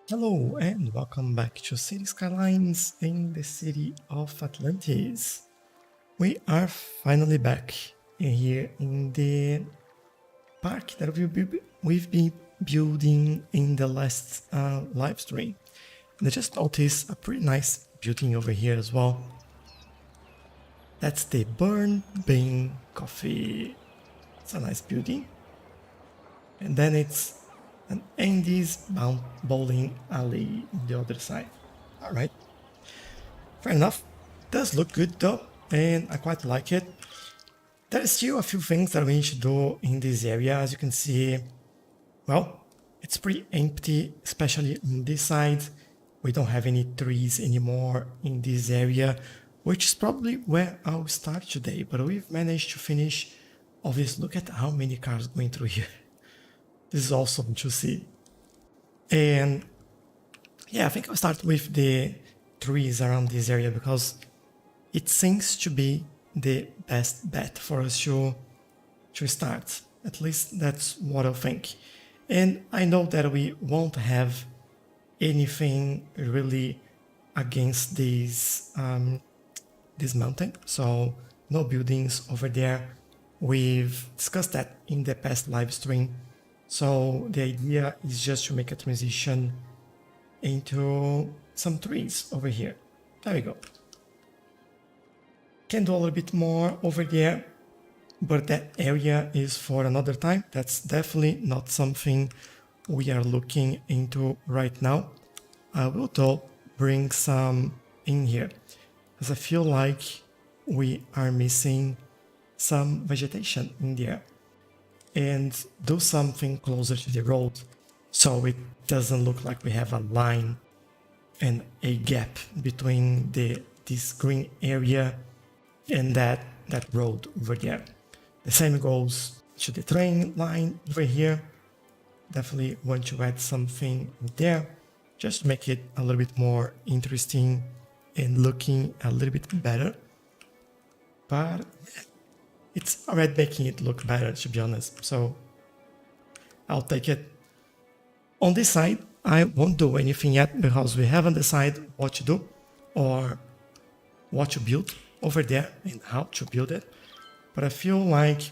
Hello and welcome back to Cities Skylines in the city of Atlantis. We are finally back here in the park that we've been building in the last live stream. And I just noticed a pretty nice building over here as well. That's the Burn Bean Coffee. It's a nice building. And then it's an Andy's bowling alley on the other side. All right, fair enough. Does look good though, and I quite like it. There is still a few things that we need to do in this area. As you can see, well, it's pretty empty, especially on this side. We don't have any trees anymore in this area, which is probably where I'll start today. But we've managed to finish. Obviously, look at how many cars going through here. This is awesome to see. And yeah, I think I'll start with the trees around this area because it seems to be the best bet for us to start. At least that's what I think. And I know that we won't have anything really against this mountain. So no buildings over there. We've discussed that in the past live stream. So the idea is just to make a transition into some trees over here. There we go. Can do a little bit more over there, but that area is for another time. That's definitely not something we are looking into right now. I will though bring some in here, as I feel like we are missing some vegetation in there. And do something closer to the road so it doesn't look like we have a line and a gap between this green area and that road over there. The same goes to the train line over here. Definitely want to add something there just to make it a little bit more interesting and looking a little bit better. But it's already making it look better, to be honest, so I'll take it. On this side, I won't do anything yet because we haven't decided what to do or what to build over there and how to build it. But I feel like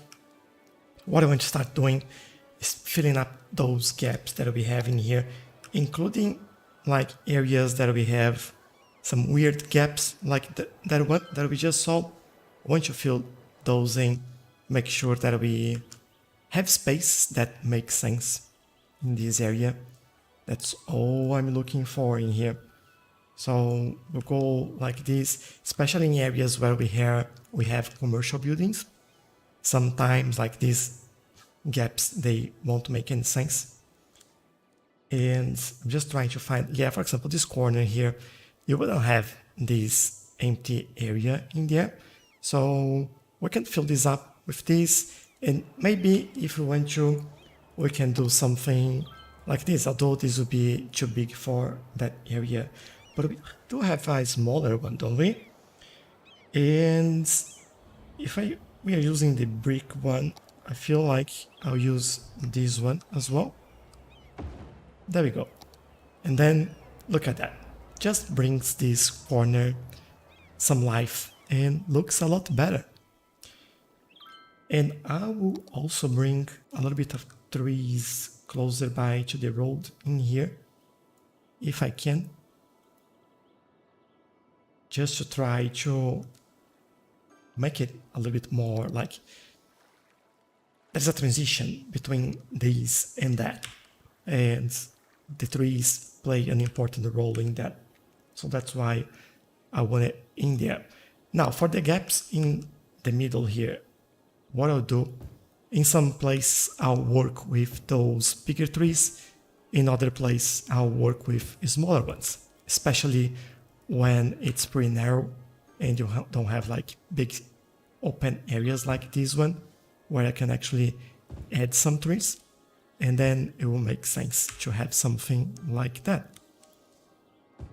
what I want to start doing is filling up those gaps that we have in here, including like areas that we have some weird gaps like that one that we just saw. I want to fill those in, make sure that we have space that makes sense in this area. That's all I'm looking for in here. So we'll go like this, especially in areas where we have commercial buildings. Sometimes like these gaps, they won't make any sense. And I'm just trying to find, yeah, for example, this corner here, you wouldn't have this empty area in there. So we can fill this up with this, and maybe if we want to, we can do something like this, although this would be too big for that area. But we do have a smaller one, don't we? And if we are using the brick one, I feel like I'll use this one as well. There we go. And then look at that. Just brings this corner some life and looks a lot better. And I will also bring a little bit of trees closer by to the road in here, if I can. Just to try to make it a little bit more like there's a transition between these and that. And the trees play an important role in that. So that's why I want it in there. Now for the gaps in the middle here, what I'll do, in some place I'll work with those bigger trees, in other place I'll work with smaller ones, especially when it's pretty narrow and you don't have like big open areas like this one, where I can actually add some trees, and then it will make sense to have something like that.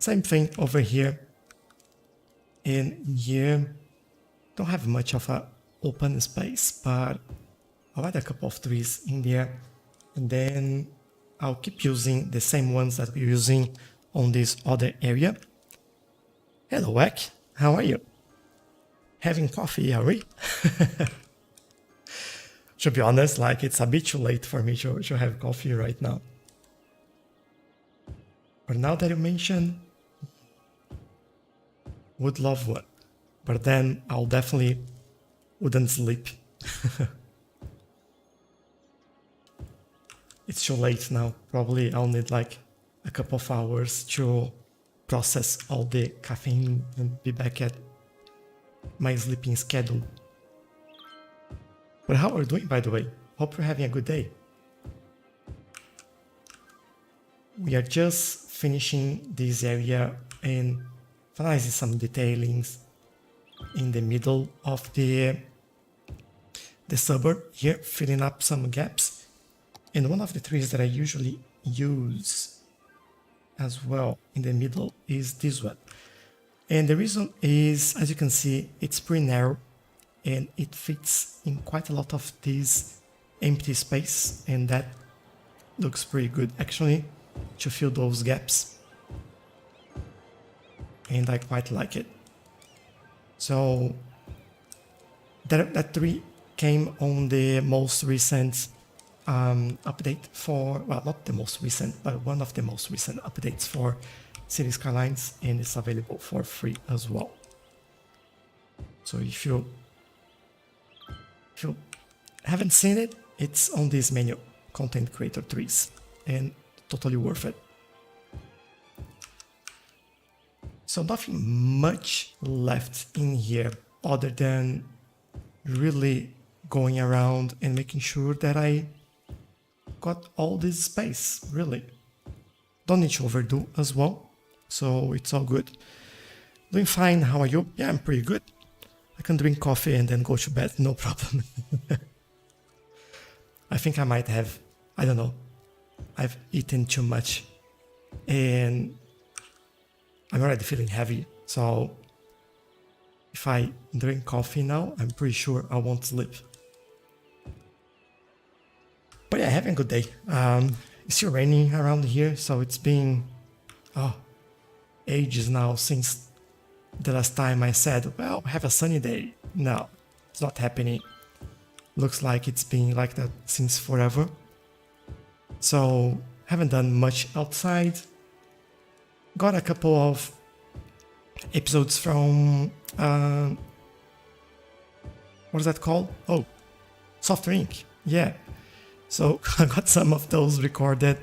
Same thing over here. In here, don't have much of a open space, but I'll add a couple of trees in there, and then I'll keep using the same ones that we're using on this other area. Hello, Wack. How are you? Having coffee, are we? To be honest, like it's a bit too late for me to have coffee right now. But now that you mention, would love one. But then I'll definitely wouldn't sleep. It's too late now. Probably I'll need like a couple of hours to process all the caffeine and be back at my sleeping schedule. But how are you doing, by the way? Hope you're having a good day. We are just finishing this area and finalizing some detailings in the middle of the suburb here, filling up some gaps. And one of the trees that I usually use as well in the middle is this one. And the reason is, as you can see, it's pretty narrow and it fits in quite a lot of this empty space, and that looks pretty good actually to fill those gaps. And I quite like it. So that tree came on the most recent update for, well, not the most recent, but one of the most recent updates for Cities Skylines, and it's available for free as well. So if you haven't seen it, it's on this menu, Content Creator Trees, and totally worth it. So nothing much left in here other than really going around and making sure that I got all this space, really. Don't need to overdo as well, so it's all good. Doing fine, how are you? Yeah, I'm pretty good. I can drink coffee and then go to bed, no problem. I think I might have, I don't know, I've eaten too much and I'm already feeling heavy, so if I drink coffee now, I'm pretty sure I won't sleep. But yeah, having a good day. It's still raining around here, so it's been ages now since the last time I said, well, have a sunny day. No, it's not happening. Looks like it's been like that since forever. So haven't done much outside. Got a couple of episodes from what is that called? Oh, Soft Ink. Yeah. So I got some of those recorded.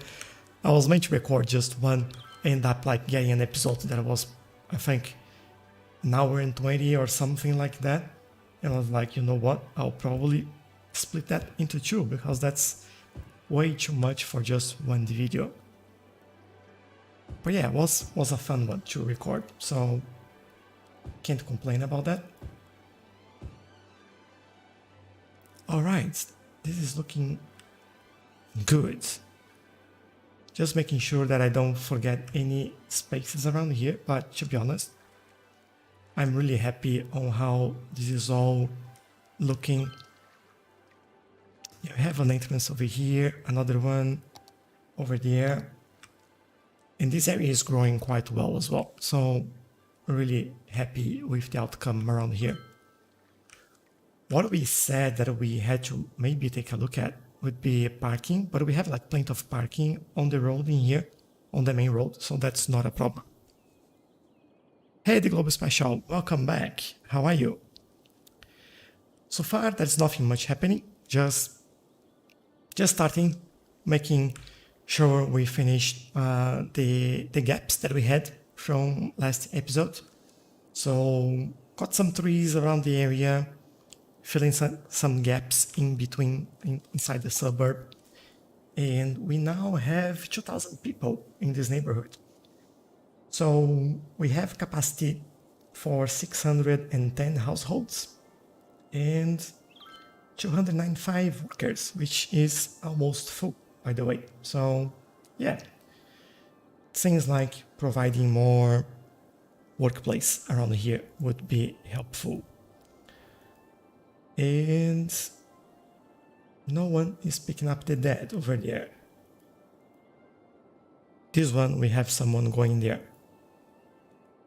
I was meant to record just one, end up like getting an episode that was, I think, an hour and 20 or something like that. And I was like, you know what? I'll probably split that into two because that's way too much for just one video. But yeah, it was a fun one to record, so can't complain about that. Alright, this is looking good. Just making sure that I don't forget any spaces around here, but to be honest, I'm really happy on how this is all looking. You have an entrance over here, another one over there. And this area is growing quite well as well, so really happy with the outcome around here. What we said that we had to maybe take a look at would be parking, but we have like plenty of parking on the road in here, on the main road, so that's not a problem. Hey, the Global Special, welcome back. How are you? So far, there's nothing much happening, just starting, making sure we finished the gaps that we had from last episode. So got some trees around the area, filling some gaps in between inside the suburb, and we now have 2,000 people in this neighborhood. So we have capacity for 610 households and 295 workers, which is almost full, by the way. So yeah, things like providing more workplace around here would be helpful. And no one is picking up the dead over there. This one, we have someone going there.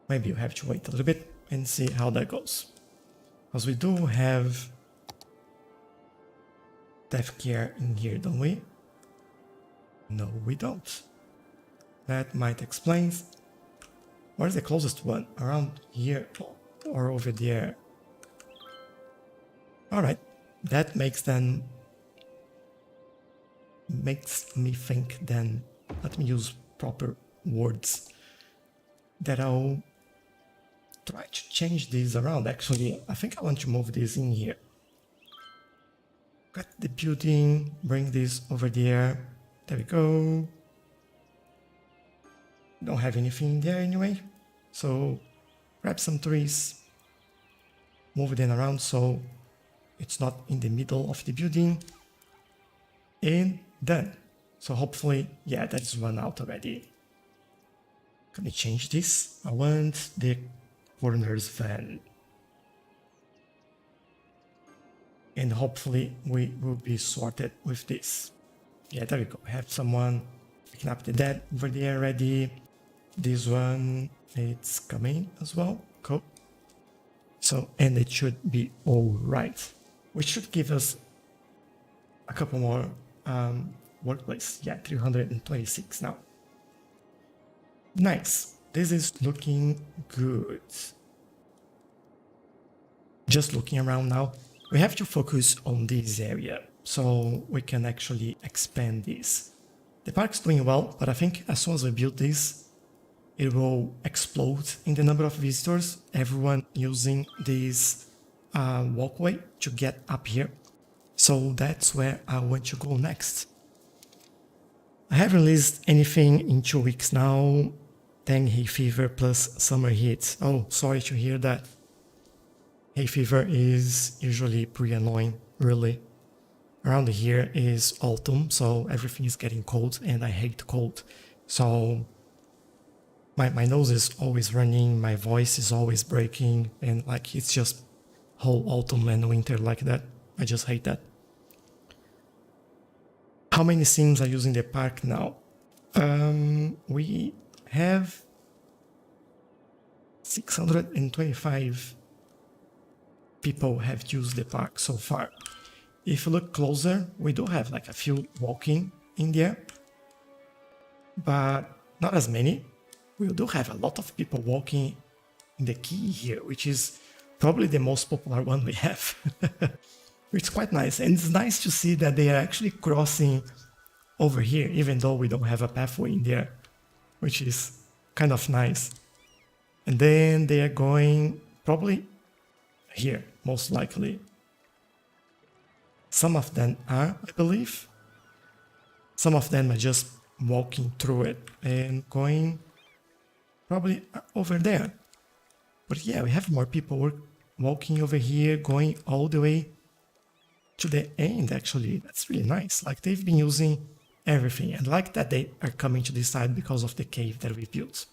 Maybe you have to wait a little bit and see how that goes. Because we do have death care in here, don't we? No, we don't. That might explain. Where's the closest one? Around here or over there? Alright, that makes me think then, let me use proper words, that I'll try to change these around. Actually, I think I want to move this in here. Got the building, bring this over there. There we go. Don't have anything there anyway. So grab some trees, move them around so it's not in the middle of the building. And done. So hopefully, yeah, that's run out already. Can I change this? I want the corners van. And hopefully we will be sorted with this. Yeah, there we go. Have someone picking up the dead over there already. This one, it's coming as well. Cool. So, and it should be all right. Which should give us a couple more workplace. Yeah, 326 now. Nice. This is looking good. Just looking around now. We have to focus on this area so we can actually expand this. The park's doing well, but I think as soon as we build this, it will explode in the number of visitors. Everyone using this walkway to get up here. So that's where I want to go next. I haven't released anything in 2 weeks now. Dengue, hay fever plus summer heat. Oh, sorry to hear that. Hay fever is usually pretty annoying, really. Around here is autumn, so everything is getting cold and I hate cold. So my nose is always running, my voice is always breaking, and like it's just whole autumn and winter like that. I just hate that. How many sims are using the park now? We have 625 people have used the park so far. If you look closer, we do have like a few walking in there, but not as many. We do have a lot of people walking in the quay here, which is probably the most popular one we have. It's quite nice, and it's nice to see that they are actually crossing over here, even though we don't have a pathway in there, which is kind of nice. And then they are going probably here, most likely. Some of them are, I believe. Some of them are just walking through it and going probably over there. But yeah, we have more people walking over here, going all the way to the end, actually. That's really nice. Like, they've been using everything. And like that they are coming to this side because of the cave that we built.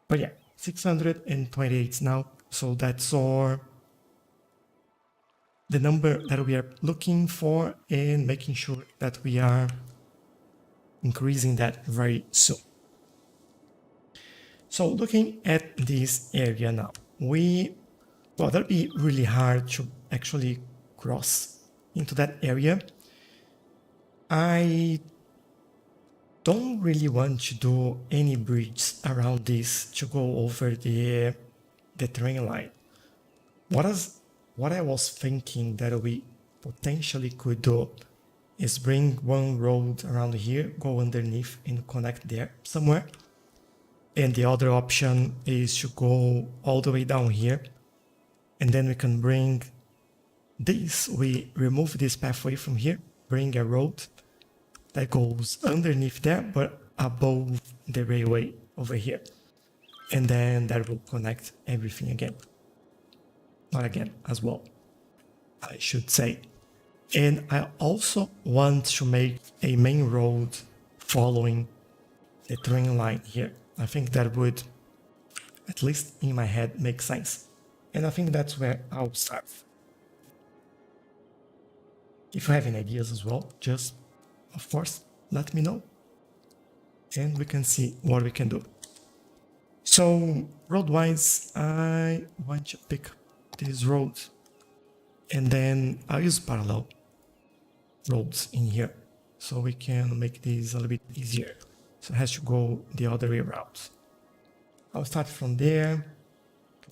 But yeah, 628 now. So that's our the number that we are looking for, and making sure that we are increasing that very soon. So looking at this area now, that'd be really hard to actually cross into that area. I don't really want to do any bridge around this to go over the train line. What I was thinking that we potentially could do is bring one road around here, go underneath and connect there somewhere. And the other option is to go all the way down here, and then we can bring this. We remove this pathway from here, bring a road that goes underneath there, but above the railway over here. And then that will connect everything again. Not again, as well, I should say. And I also want to make a main road following the train line here. I think that would, at least in my head, make sense. And I think that's where I'll start. If you have any ideas as well, just, of course, let me know. and we can see what we can do. So road-wise, I want to pick this road, and then I'll use parallel roads in here, so we can make this a little bit easier. So it has to go the other way around. I'll start from there,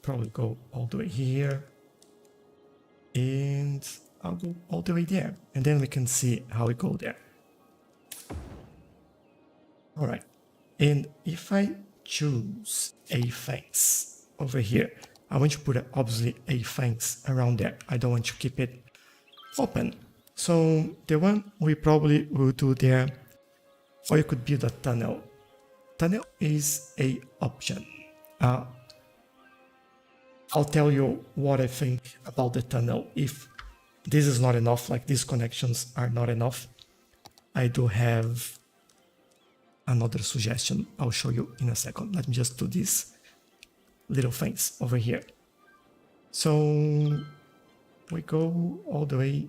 probably go all the way here, and I'll go all the way there, and then we can see how we go there. All right, and if I choose a fence over here, I want to put obviously a fence around there. I don't want to keep it open. So the one we probably will do there, or you could build a tunnel. Tunnel is a option. I'll tell you what I think about the tunnel. If this is not enough, like these connections are not enough, I do have another suggestion. I'll show you in a second. Let me just do this little things over here. So we go all the way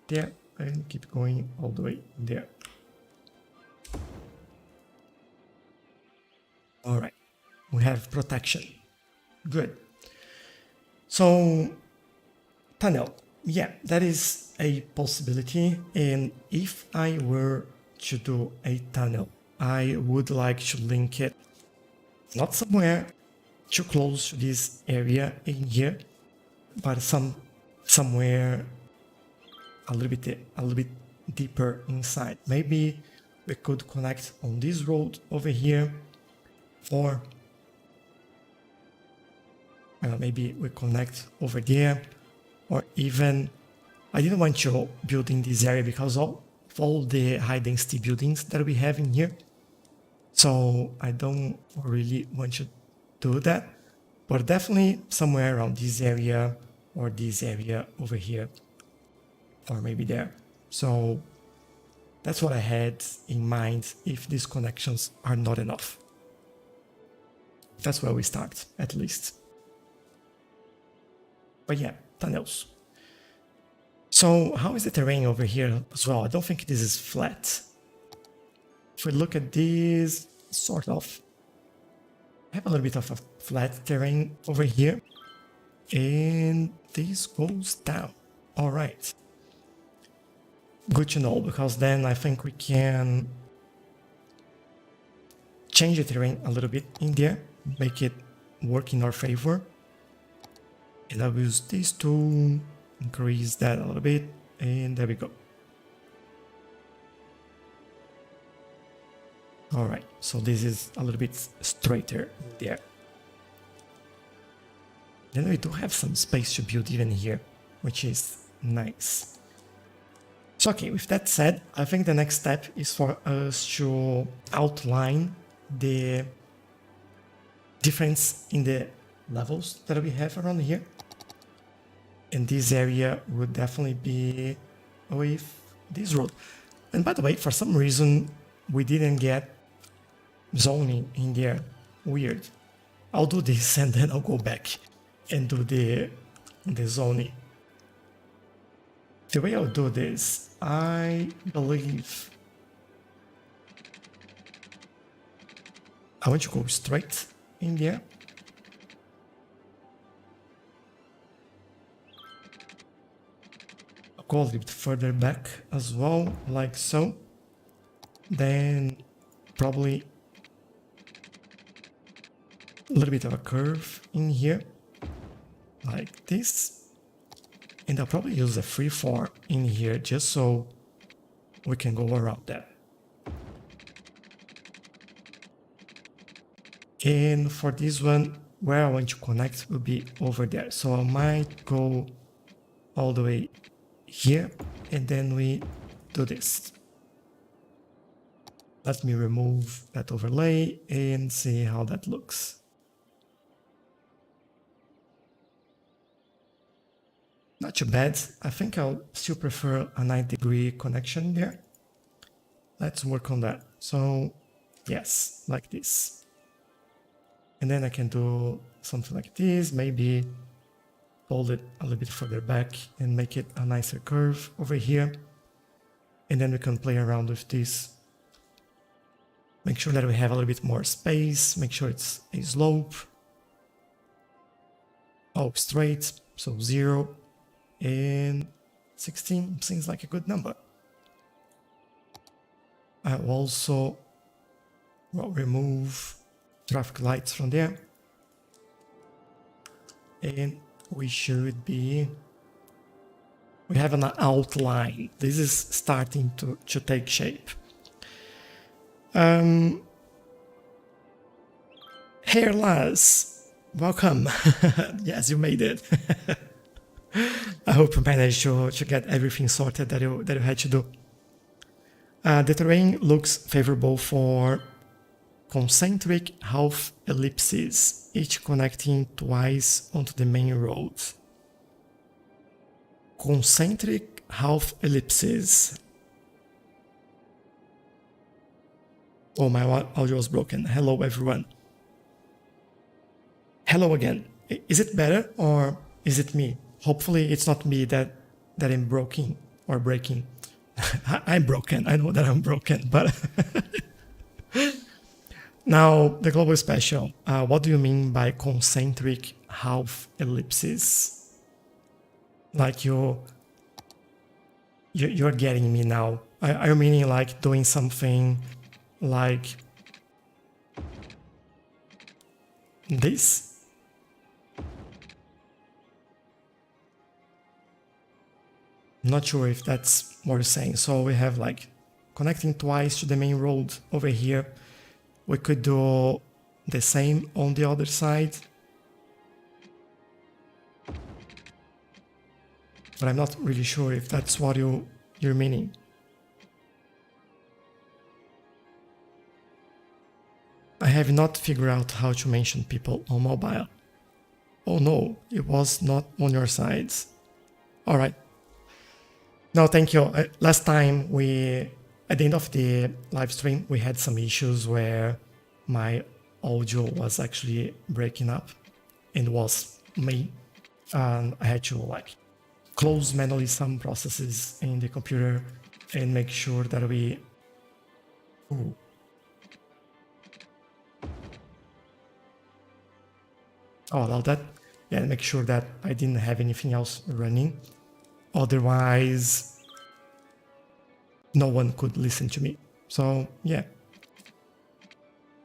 there and keep going all the way there. All right, we have protection. Good. So tunnel, yeah, that is a possibility. And if I were to do a tunnel, I would like to link it not somewhere too close to this area in here, but somewhere a little bit deeper inside. Maybe we could connect on this road over here, or maybe we connect over there, or even I didn't want to build in this area because of all the high density buildings that we have in here. So I don't really want to do that, but definitely somewhere around this area or this area over here, or maybe there. So that's what I had in mind if these connections are not enough. That's where we start, at least. But yeah, tunnels. So how is the terrain over here as well? I don't think this is flat. If we look at this, sort of, I have a little bit of a flat terrain over here, and this goes down. All right. Good to know, because then I think we can change the terrain a little bit in there, make it work in our favor. And I'll use these two, increase that a little bit, and there we go. All right, so this is a little bit straighter there. Then we do have some space to build even here, which is nice. So okay, with that said, I think the next step is for us to outline the difference in the levels that we have around here. And this area would definitely be with this road. And by the way, for some reason, we didn't get zoning in there. Weird. I'll do this and then I'll go back and do the zoning. The way I'll do this, I believe I want to go straight in there. I'll go a little bit further back as well, like so. Then probably a little bit of a curve in here, like this. And I'll probably use a freeform in here just so we can go around that. And for this one, where I want to connect will be over there. So I might go all the way here, and then we do this. Let me remove that overlay and see how that looks. Not too bad. I think I'll still prefer a 90-degree connection there. Let's work on that. So yes, like this. And then I can do something like this, maybe fold it a little bit further back and make it a nicer curve over here. And then we can play around with this. Make sure that we have a little bit more space. Make sure it's a slope. Oh, straight. So 0 and 16 seems like a good number. I also will remove traffic lights from there. And we should be... We have an outline. This is starting to take shape. Hey Lars, welcome. Yes, you made it. I hope you managed to get everything sorted that you had to do. The terrain looks favorable for concentric half ellipses, each connecting twice onto the main road. Concentric half ellipses. Oh, my audio was broken. Hello, everyone. Hello again. Is it better or is it me? Hopefully it's not me that I'm broken or breaking. I'm broken. I know that I'm broken, but... Now, the global special. What do you mean by concentric half ellipses? Like you're getting me now. Are you meaning like doing something like this? Not sure if that's what you're saying. So we have like connecting twice to the main road over here. We could do the same on the other side. But I'm not really sure if that's what you're meaning. I have not figured out how to mention people on mobile. Oh no, it was not on your sides. Alright. No, thank you. Last time at the end of the live stream, we had some issues where my audio was actually breaking up and was me. And I had to like close manually some processes in the computer and make sure that we... Ooh. Oh, allow that. Yeah, make sure that I didn't have anything else running. Otherwise, no one could listen to me. So, yeah.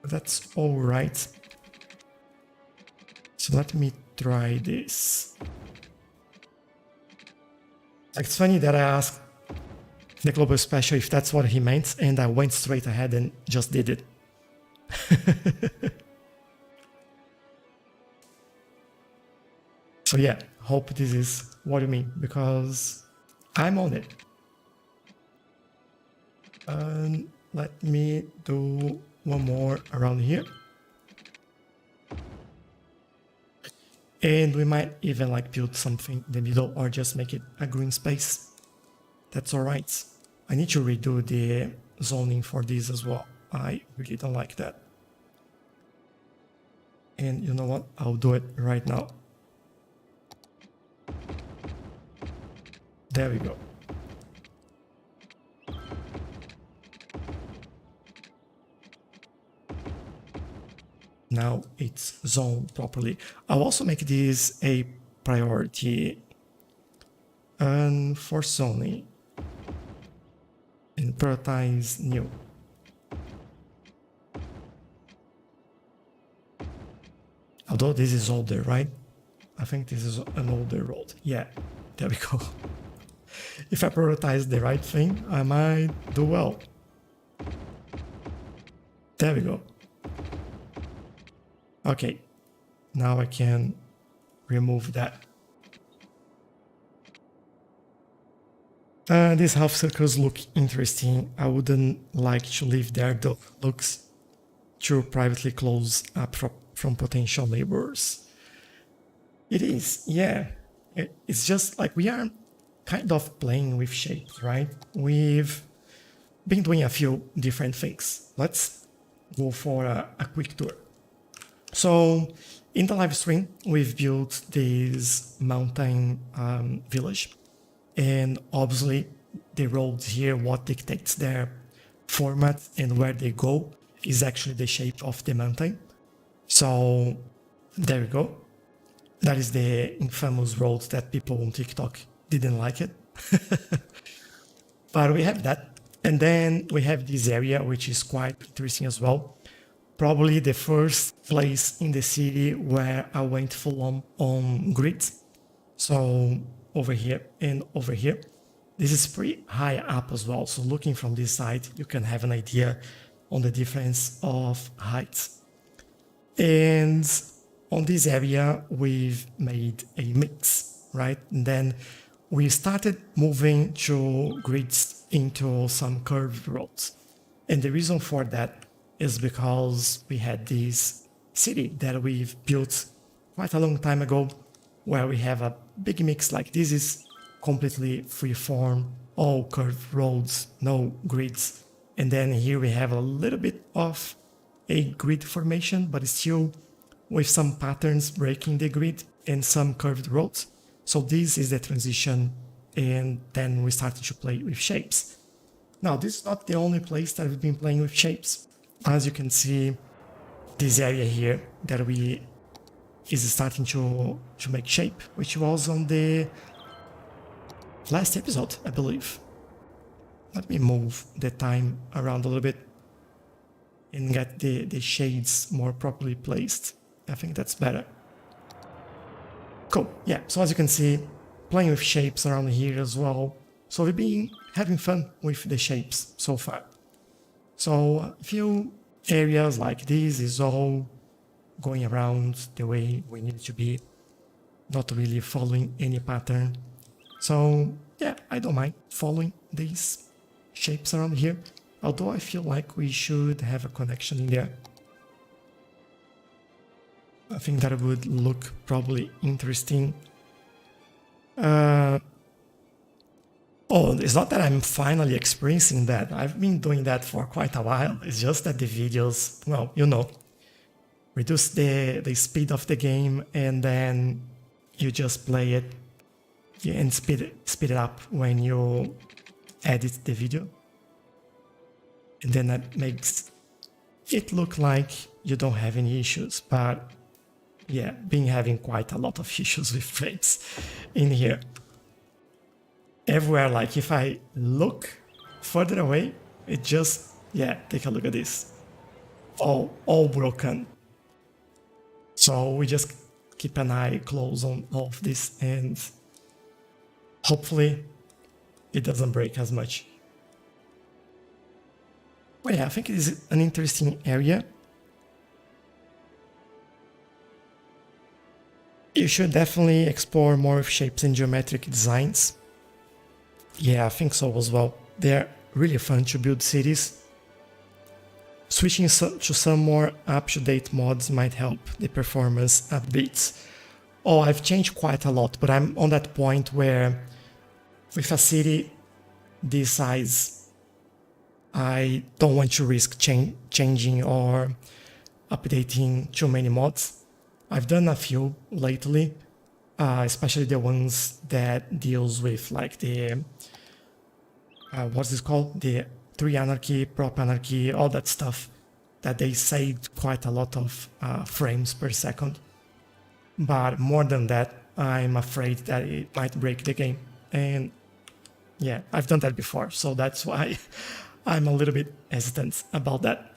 That's all right. So let me try this. It's funny that I asked the global special if that's what he meant, and I went straight ahead and just did it. So yeah, hope this is what you mean, because I'm on it. Let me do one more around here. And we might even like build something in the middle or just make it a green space. That's alright. I need to redo the zoning for this as well. I really don't like that. And you know what? I'll do it right now. There we go. Now it's zoned properly. I'll also make this a priority for zoning and prioritize new. Although this is older, right? I think this is an older road. Yeah, there we go. If I prioritize the right thing, I might do well. There we go. Okay, now I can remove that. These half circles look interesting. I wouldn't like to live there though. Looks too privately close up from potential neighbors. It is, yeah. It's just like we are kind of playing with shapes, right? We've been doing a few different things. Let's go for a quick tour. So in the live stream, we've built this mountain village, and obviously the roads here, what dictates their format and where they go. is actually the shape of the mountain. So there we go. That is the infamous road that people on TikTok didn't like it. But we have that. And then we have this area, which is quite interesting as well. Probably the first place in the city where I went full on grids. So over here and over here. This is pretty high up as well. So looking from this side, you can have an idea on the difference of heights. And on this area, we've made a mix, right? And then we started moving to grids into some curved roads. And the reason for that is because we had this city that we've built quite a long time ago, where we have a big mix. Like this is completely free form, all curved roads, no grids. And then here we have a little bit of a grid formation, but still with some patterns breaking the grid and some curved roads. So this is the transition, and then we started to play with shapes. Now, this is not the only place that we've been playing with shapes. As you can see, this area here that we is starting to make shape, which was on the last episode, I believe. Let me move the time around a little bit and get the shades more properly placed. I think that's better. Cool, yeah, so as you can see, playing with shapes around here as well. So we've been having fun with the shapes so far. So a few areas like this is all going around the way we need it to be, not really following any pattern. So yeah, I don't mind following these shapes around here, although I feel like we should have a connection in there. I think that would look probably interesting. Oh, it's not that I'm finally experiencing that. I've been doing that for quite a while. It's just that the videos, well, you know, reduce the speed of the game, and then you just play it and speed it up when you edit the video. And then that makes it look like you don't have any issues, but yeah, been having quite a lot of issues with frames in here. Everywhere, like if I look further away, it just, yeah, take a look at this. All broken. So we just keep an eye close on all of this, and hopefully it doesn't break as much. But yeah, I think it is an interesting area. You should definitely explore more of shapes and geometric designs. Yeah, I think so as well. They're really fun to build cities. Switching to some more up-to-date mods might help the performance a bit. Oh, I've changed quite a lot, but I'm on that point where with a city this size, I don't want to risk changing or updating too many mods. I've done a few lately, especially the ones that deals with like the what's this called? The tree anarchy, prop anarchy, all that stuff, that they saved quite a lot of frames per second. But more than that, I'm afraid that it might break the game. And yeah, I've done that before, so that's why I'm a little bit hesitant about that.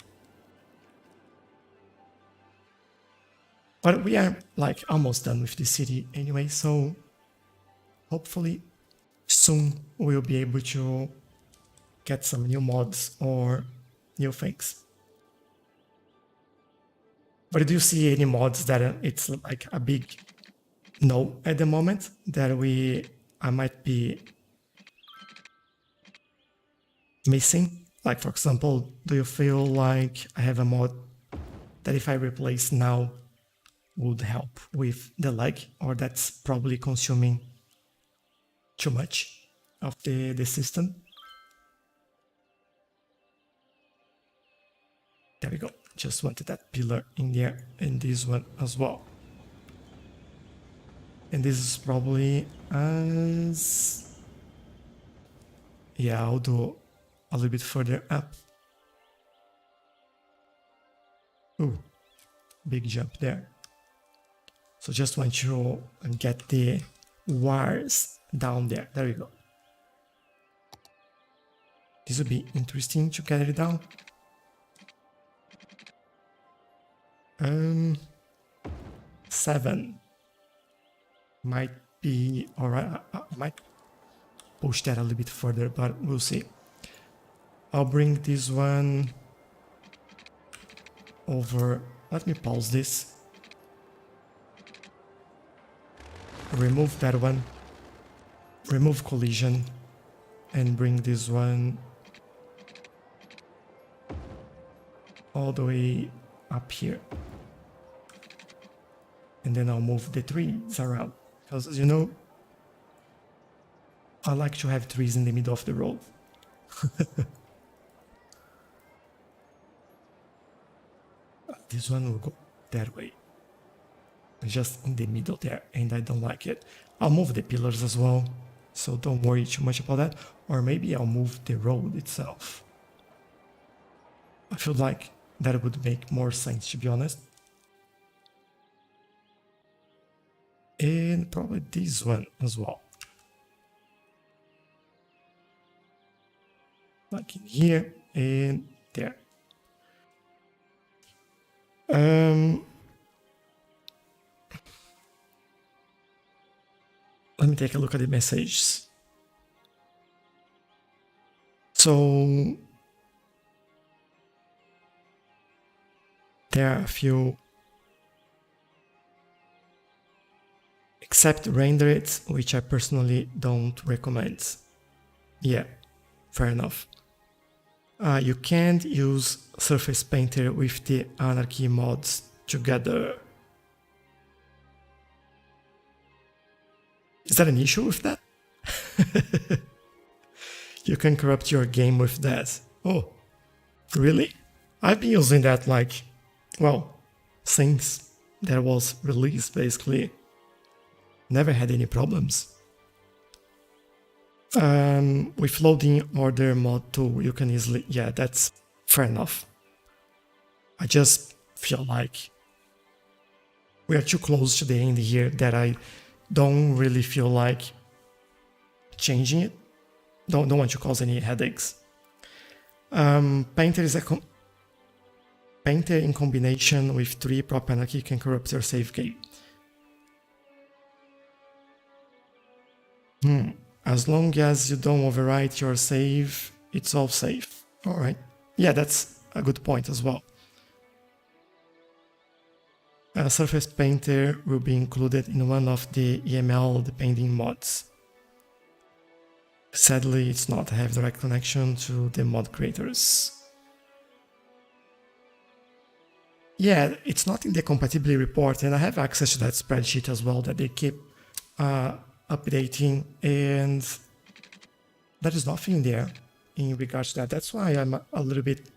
But we are like almost done with the city anyway, so hopefully soon we'll be able to get some new mods or new things. But do you see any mods that it's like a big no at the moment that I might be missing? Like for example, do you feel like I have a mod that if I replace now would help with the lag, or that's probably consuming too much of the system? There we go. Just wanted that pillar in there, and this one as well. And this is probably as... yeah, I'll do a little bit further up. Ooh, big jump there. So just want to get the wires down there. There we go. This would be interesting to get it down. 7 might be alright. I might push that a little bit further, but we'll see. I'll bring this one over. Let me pause this. Remove that one. Remove collision. And bring this one all the way up here. And then I'll move the trees around. Because as you know, I like to have trees in the middle of the road. This one will go that way. Just in the middle there, and I don't like it. I'll move the pillars as well, so don't worry too much about that. Or maybe I'll move the road itself. I feel like that would make more sense, to be honest. And probably this one as well. Like in here and there. Let me take a look at the messages. So there are a few. Except render it, which I personally don't recommend. Yeah, fair enough. You can't use Surface Painter with the Anarchy mods together. Is that an issue with that? You can corrupt your game with that. Oh, really? I've been using that like, well, since that was released basically. Never had any problems. With loading order mod 2, you can easily, yeah, that's fair enough. I just feel like we are too close to the end here that I don't really feel like changing it. Don't want to cause any headaches. Painter is a Painter in combination with 3 prop anarchy can corrupt your save game. As long as you don't overwrite your save, it's all safe. Alright. Yeah, that's a good point as well. Surface Painter will be included in one of the EML depending mods. Sadly, it's not. I have direct connection to the mod creators. Yeah, it's not in the compatibility report, and I have access to that spreadsheet as well that they keep updating, and there is nothing there in regards to that. That's why I'm a little bit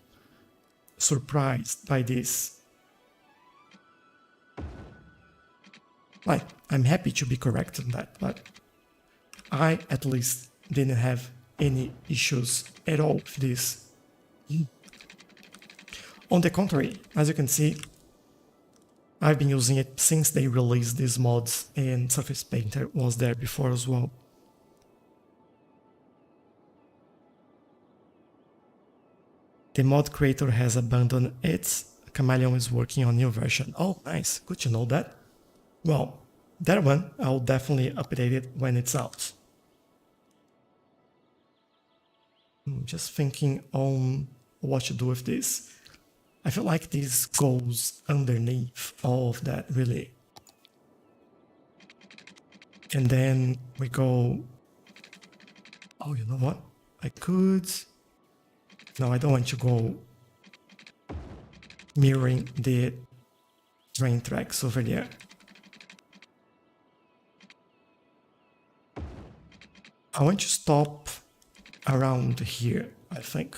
surprised by this. Like, I'm happy to be correct on that, but I at least didn't have any issues at all with this. On the contrary, as you can see, I've been using it since they released these mods, and Surface Painter was there before as well. The mod creator has abandoned it. Chameleon is working on a new version. Oh, nice. Good to know that. Well, that one, I'll definitely update it when it's out. I'm just thinking on what to do with this. I feel like this goes underneath all of that, really. And then we go... Oh, you know what? I could... No, I don't want to go mirroring the train tracks over there. I want to stop around here, I think.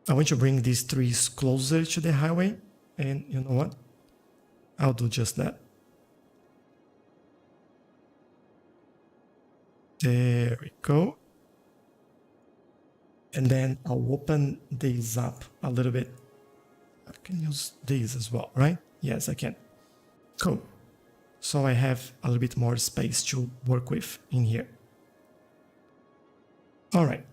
I want to bring these trees closer to the highway, and you know what? I'll do just that. There we go. And then I'll open these up a little bit. I can use these as well, right? Yes, I can. Cool. So I have a little bit more space to work with in here. All right.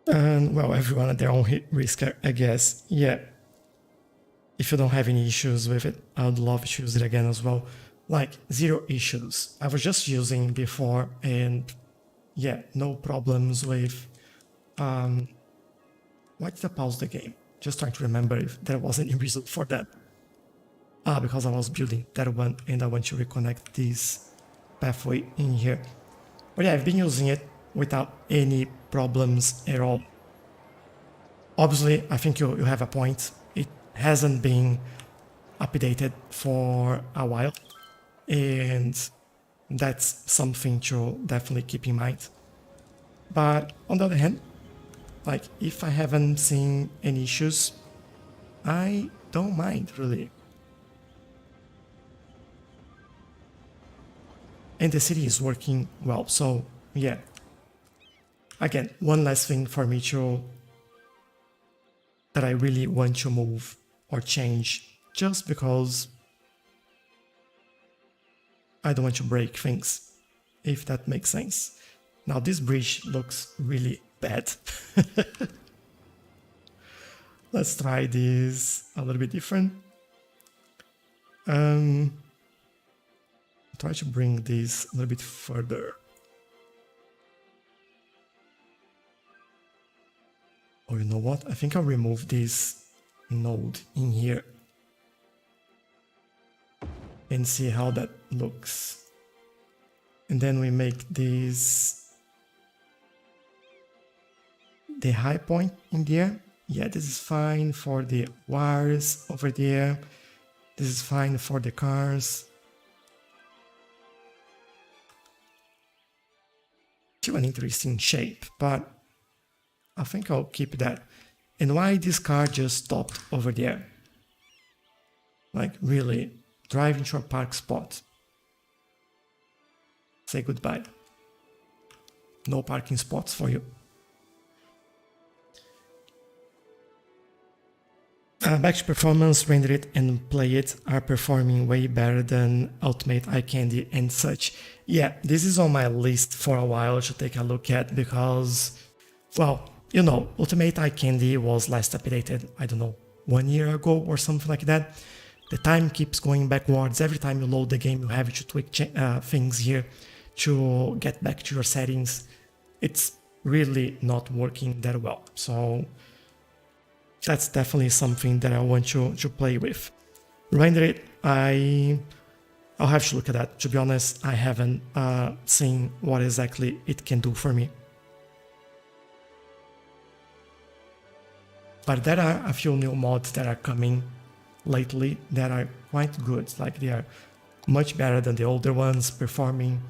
And well, everyone at their own risk, I guess. Yeah. If you don't have any issues with it, I would love to use it again as well. Like, zero issues. I was just using before and yeah, no problems with why did I pause the game? Just trying to remember if there was any reason for that. Because I was building that one and I want to reconnect this pathway in here. But yeah, I've been using it without any problems at all. Obviously, I think you have a point. It hasn't been updated for a while, and that's something to definitely keep in mind. But on the other hand, like if I haven't seen any issues, I don't mind really. And the city is working well, so yeah. Again, one last thing for me to that I really want to move or change just because I don't want to break things, if that makes sense. Now this bridge looks really bad. Let's try this a little bit different. Try to bring this a little bit further. Oh, you know what? I think I'll remove this node in here and see how that looks. And then we make this the high point in there. Yeah, this is fine for the wires over there. This is fine for the cars. Still an interesting shape, but I think I'll keep that. And why this car just stopped over there? Like really, drive into a park spot. Say goodbye. No parking spots for you. Back to performance, render it and play it are performing way better than Ultimate Eye Candy and such. Yeah, this is on my list for a while to take a look at because, well, you know, Ultimate Eye Candy was last updated, I don't know, 1 year ago or something like that. The time keeps going backwards. Every time you load the game, you have to tweak things here to get back to your settings. It's really not working that well. So that's definitely something that I want to play with. Render it, I'll have to look at that. To be honest, I haven't seen what exactly it can do for me. But there are a few new mods that are coming lately that are quite good. Like they are much better than the older ones, performing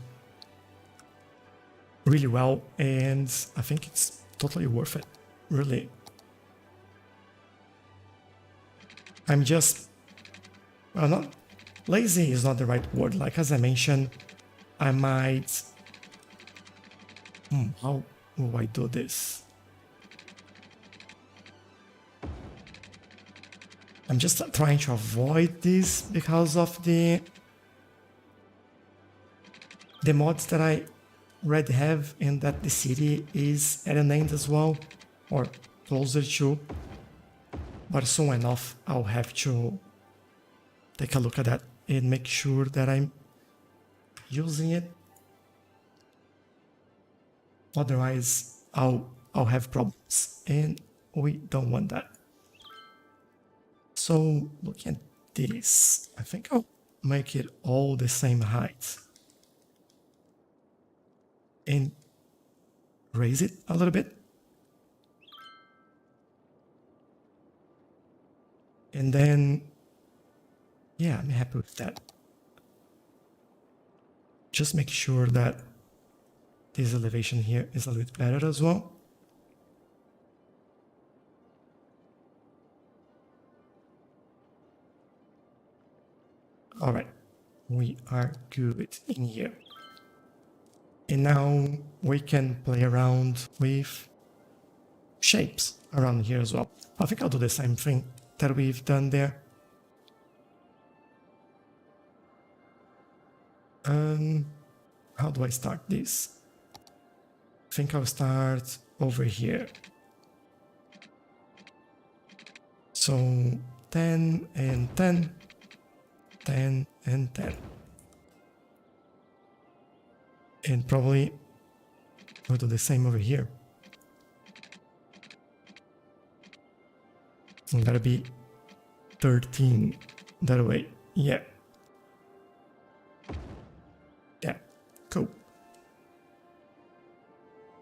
really well, and I think it's totally worth it, really. I'm just, well, not lazy is not the right word. Like as I mentioned, I might, how will I do this? I'm just trying to avoid this because of the mods that I already have and that the city is at an end as well, or closer to. But soon enough, I'll have to take a look at that and make sure that I'm using it. Otherwise, I'll have problems, and we don't want that. So look at this. I think I'll make it all the same height and raise it a little bit. And then, yeah, I'm happy with that. Just make sure that this elevation here is a little bit better as well. All right. we are good in here. And now we can play around with shapes around here as well. I think I'll do the same thing that we've done there. How do I start this? I think I'll start over here. So 10 and 10, 10 and 10. And probably we'll do the same over here. So that'll be 13 that way. Yeah. Yeah, cool.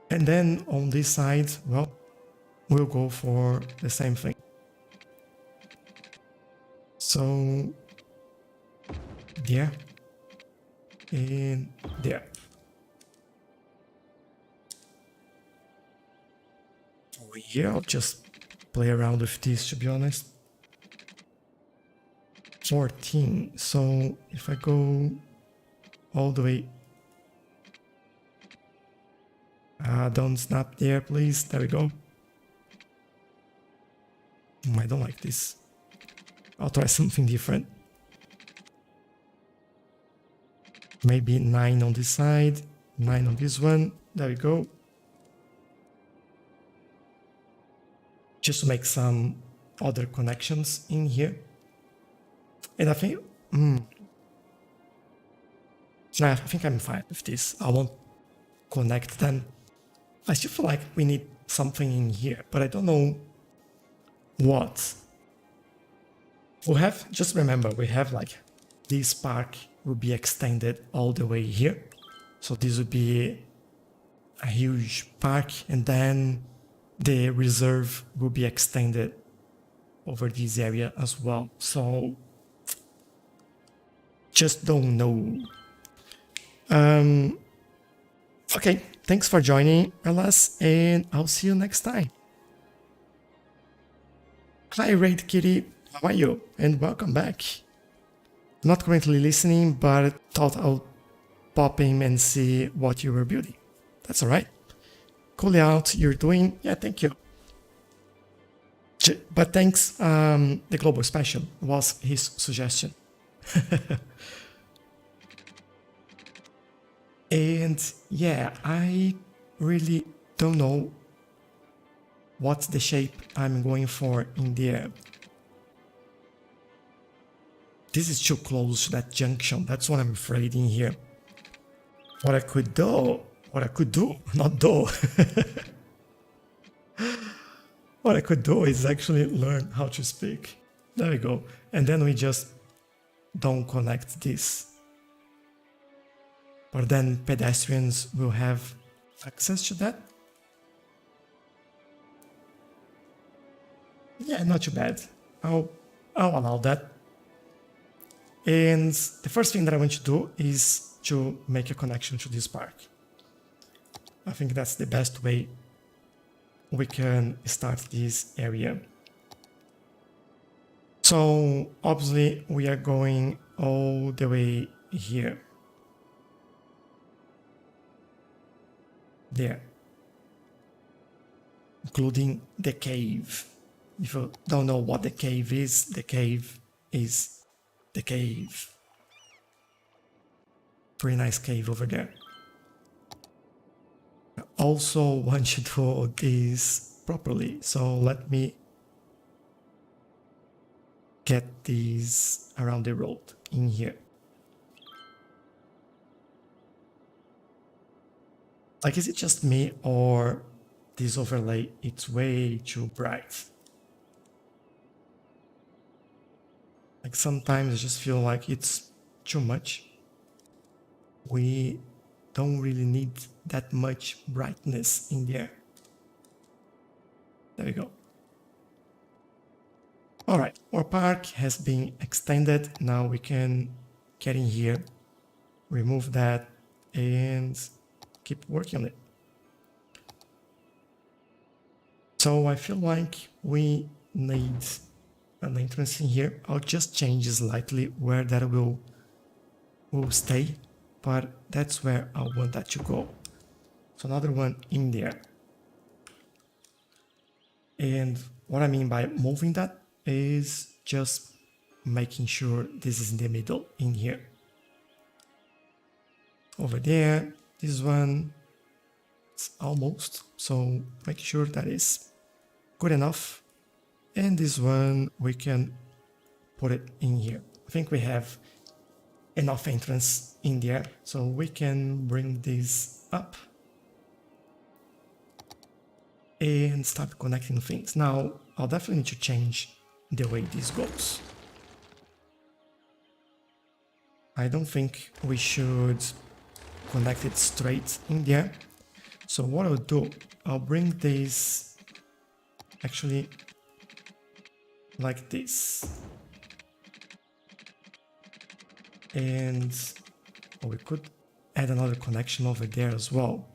And then on this side, well, we'll go for the same thing. So, there. And there. Over here, I'll just play around with this, to be honest. 14. So if I go all the way, don't snap there, please. There we go. I don't like this. I'll try something different. Maybe 9 on this side, 9 on this one. There we go. Just to make some other connections in here. And I think, I think I'm fine with this. I won't connect them. I still feel like we need something in here, but I don't know what. We have, just remember, we have like this park will be extended all the way here. So this would be a huge park, and then the reserve will be extended over this area as well. So just don't know. Okay, thanks for joining, Alas, and I'll see you next time. Hi, Raid Kitty, how are you? And welcome back. Not currently listening, but thought I'll pop in and see what you were building. That's alright. Cool out you're doing. Yeah, thank you. But thanks, the Global Special was his suggestion. And yeah, I really don't know what's the shape I'm going for in there. This is too close to that junction. That's what I'm afraid in here. What I could do, not do. What I could do is actually learn how to speak. There we go. And then we just don't connect this. But then pedestrians will have access to that. Yeah, not too bad. I'll allow that. And the first thing that I want to do is to make a connection to this park. I think that's the best way we can start this area. So obviously we are going all the way here. There. Including the cave. If you don't know what the cave is the cave. Pretty nice cave over there. I also want to do this properly, so let me get these around the road in here. Like, is it just me or this overlay, it's way too bright? Like sometimes I just feel like it's too much. We don't really need that much brightness in there. There we go. All right, our park has been extended. Now we can get in here, remove that, and keep working on it. So I feel like we need an entrance in here. I'll just change slightly where that will will stay, but that's where I want that to go. So another one in there. And what I mean by moving that is just making sure this is in the middle in here. Over there, this one, it's almost, so make sure that is good enough. And this one, we can put it in here. I think we have enough entrance in there, so we can bring this up and start connecting things. Now, I'll definitely need to change the way this goes. I don't think we should connect it straight in there. So what I'll do, I'll bring this actually like this. And we could add another connection over there as well.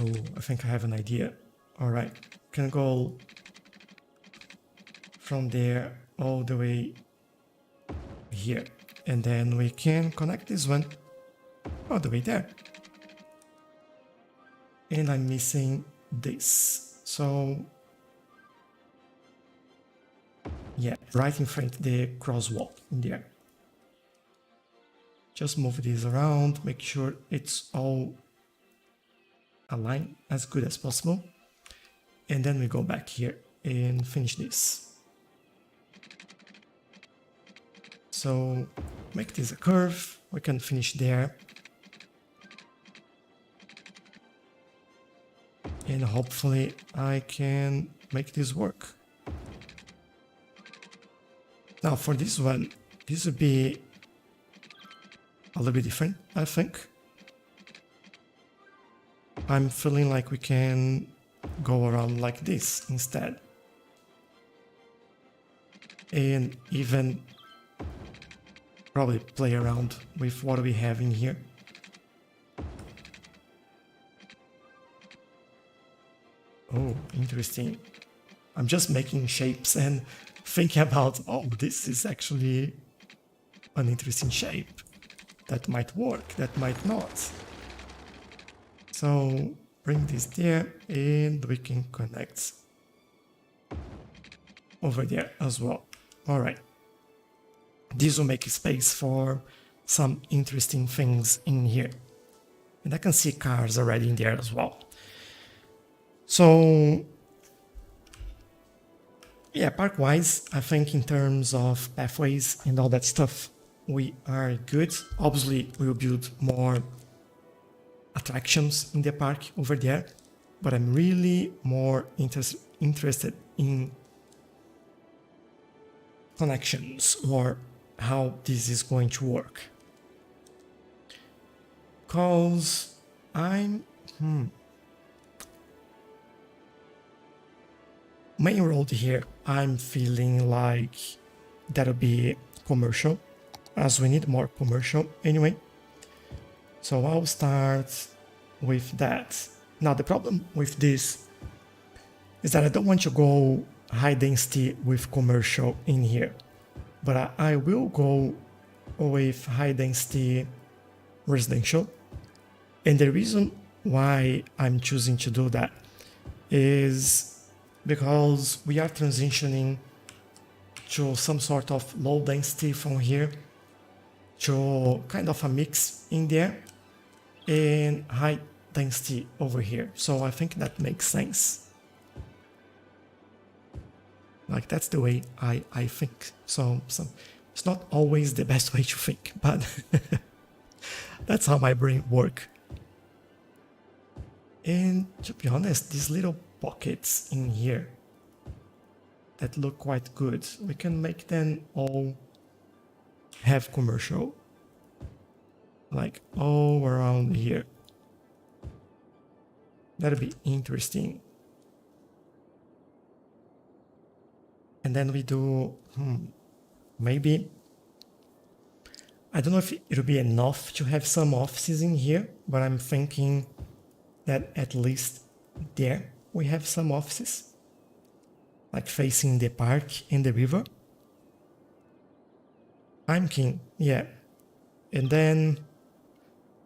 Oh, I think I have an idea. All right, can go from there all the way here. And then we can connect this one all the way there. And I'm missing this. So yeah, right in front of the crosswalk in there. Just move this around, make sure it's all aligned as good as possible. And then we go back here and finish this. So make this a curve, we can finish there. And hopefully I can make this work. Now for this one, this would be a little bit different, I think. I'm feeling like we can go around like this instead. And even probably play around with what we have in here. Oh, interesting. I'm just making shapes and thinking about, oh, this is actually an interesting shape. That might work, that might not. So bring this there and we can connect over there as well. All right. This will make space for some interesting things in here. And I can see cars already in there as well. So yeah, park-wise, I think in terms of pathways and all that stuff, we are good. Obviously, we'll build more attractions in the park over there, but I'm really more interested in connections or how this is going to work. Because I'm... Main road here, I'm feeling like that'll be commercial, as we need more commercial anyway. So I'll start with that. Now the problem with this is that I don't want to go high density with commercial in here, but I will go with high density residential. And the reason why I'm choosing to do that is because we are transitioning to some sort of low density from here to kind of a mix in there and high density over here. So I think that makes sense. Like that's the way I think. So it's not always the best way to think, but that's how my brain works. And to be honest, these little pockets in here that look quite good, we can make them all have commercial, like all around here. That'll be interesting. And then we do, maybe, I don't know if it'll be enough to have some offices in here, but I'm thinking that at least there we have some offices, like facing the park and the river. I'm king, yeah. And then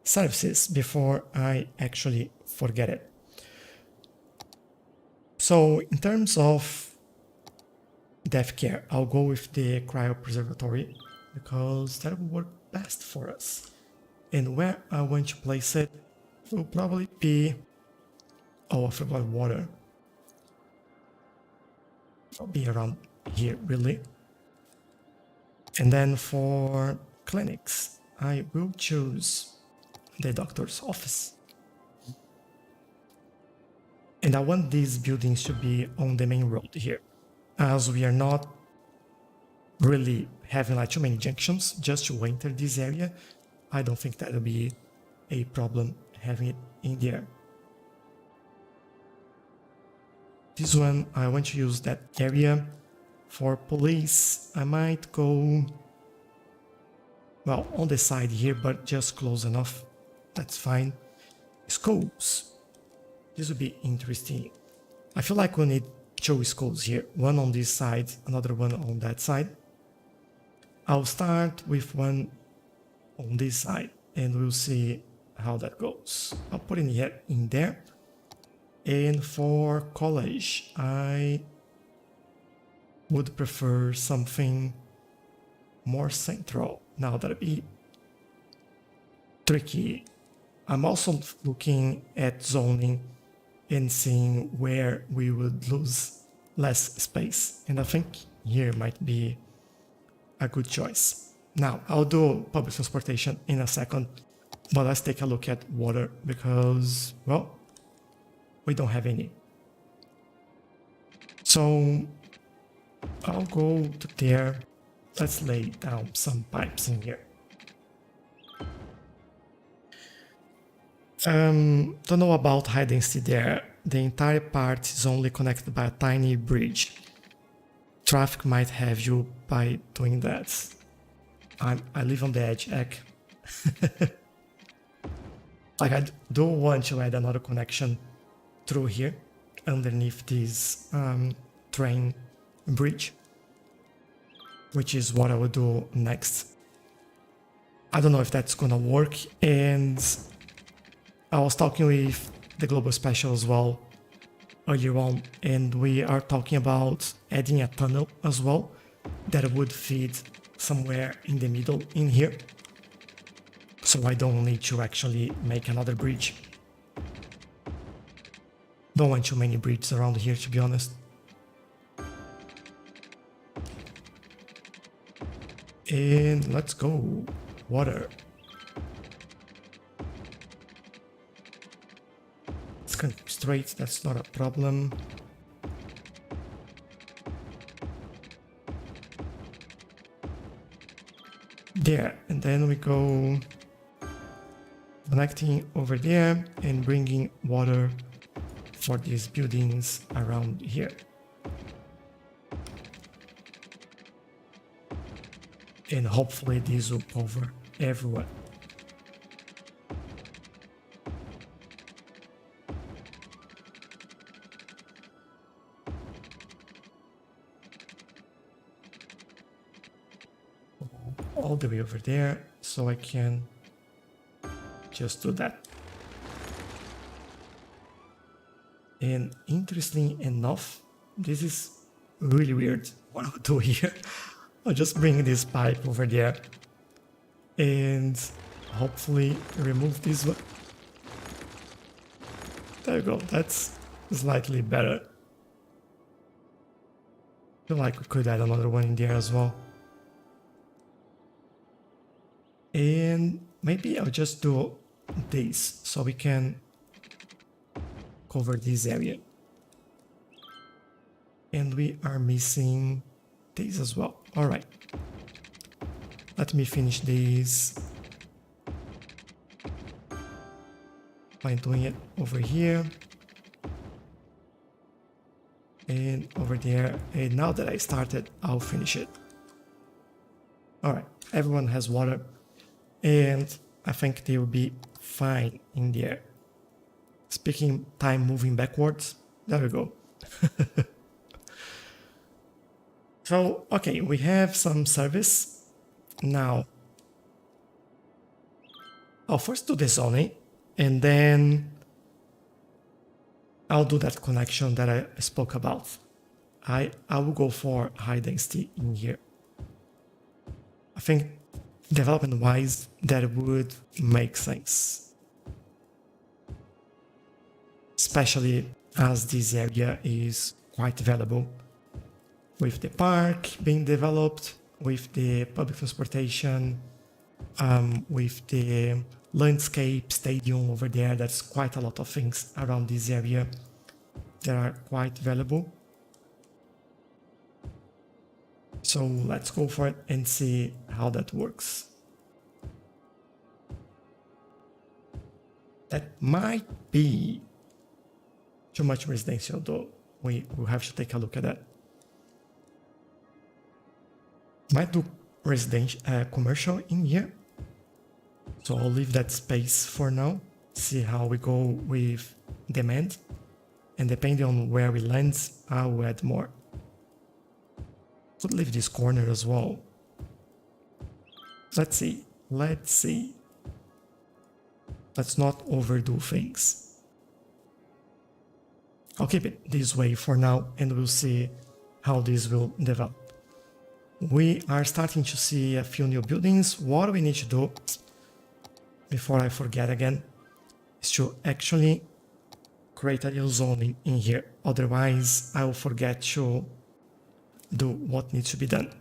services before I actually forget it. So in terms of death care, I'll go with the cryopreservatory because that will work best for us. And where I want to place it will probably be... Oh, I forgot water. It'll be around here, really. And then for clinics, I will choose the doctor's office. And I want these buildings to be on the main road here, as we are not really having like too many junctions just to enter this area. I don't think that'll be a problem having it in there. This one, I want to use that area. For police, I might go, well, on the side here, but just close enough. That's fine. Schools. This would be interesting. I feel like we need two schools here. One on this side, another one on that side. I'll start with one on this side and we'll see how that goes. I'll put it here in there. And for college, I would prefer something more central. Now that'd be tricky. I'm also looking at zoning and seeing where we would lose less space. And I think here might be a good choice. Now, I'll do public transportation in a second, but let's take a look at water because, well, we don't have any. So I'll go to there. Let's lay down some pipes in here. Don't know about high density there. The entire part is only connected by a tiny bridge. Traffic might have you by doing that. I live on the edge, heck. Like I do want to add another connection through here, underneath this train bridge, which is what I will do next. I don't know if that's gonna work, and I was talking with the Global Special as well earlier on, and we are talking about adding a tunnel as well that would feed somewhere in the middle in here, so I don't need to actually make another bridge. Don't want too many bridges around here, to be honest. And let's go. Water. It's going straight, that's not a problem. There, and then we go connecting over there and bringing water for these buildings around here. And hopefully this will cover everyone. All the way over there, so I can just do that. And interesting enough, this is really weird what I'll do here. I'll just bring this pipe over there and hopefully remove this one. There you go, that's slightly better. I feel like we could add another one in there as well. And maybe I'll just do this so we can cover this area. And we are missing this as well. All right. Let me finish this by doing it over here and over there. And now that I started, I'll finish it. All right. Everyone has water. And I think they will be fine in there. Speaking time moving backwards, there we go. So, okay, we have some service Now, I'll first do the zoning, and then I'll do that connection that I spoke about. I will go for high density in here. I think development-wise, that would make sense. Especially as this area is quite valuable. With the park being developed, with the public transportation, with the landscape stadium over there, that's quite a lot of things around this area that are quite valuable. So let's go for it and see how that works. That might be too much residential though. We will have to take a look at that. Might do residential, commercial in here. So I'll leave that space for now. See how we go with demand. And depending on where we land, I'll add more. Could leave this corner as well. Let's see. Let's not overdo things. I'll keep it this way for now and we'll see how this will develop. We are starting to see a few new buildings. What we need to do, before I forget again, is to actually create a new zoning in here. Otherwise, I will forget to do what needs to be done.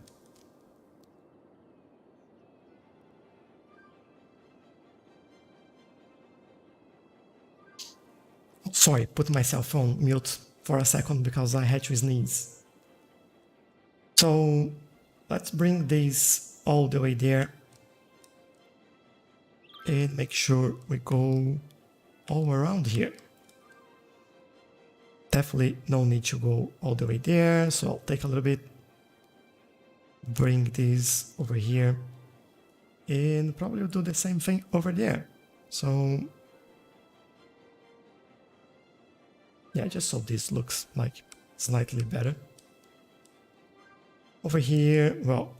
Sorry, put myself on mute for a second because I had to sneeze. So let's bring this all the way there and make sure we go all around here. Definitely no need to go all the way there, so I'll take a little bit, bring this over here, and probably do the same thing over there. So yeah, just so this looks like slightly better. Over here, well,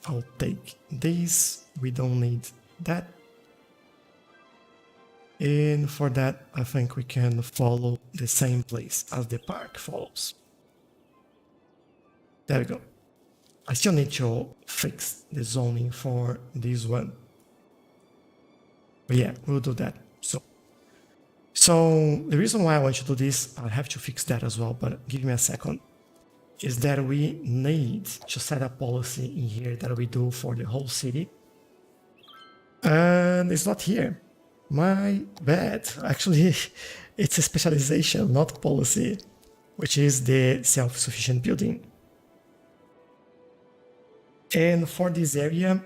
I'll take this, we don't need that. And for that, I think we can follow the same place as the park follows. There we go. I still need to fix the zoning for this one. But yeah, we'll do that. So the reason why I want to do this, I have to fix that as well, but give me a second, is that we need to set a policy in here that we do for the whole city. And it's not here. My bad. Actually, it's a specialization, not policy, which is the self-sufficient building. And for this area,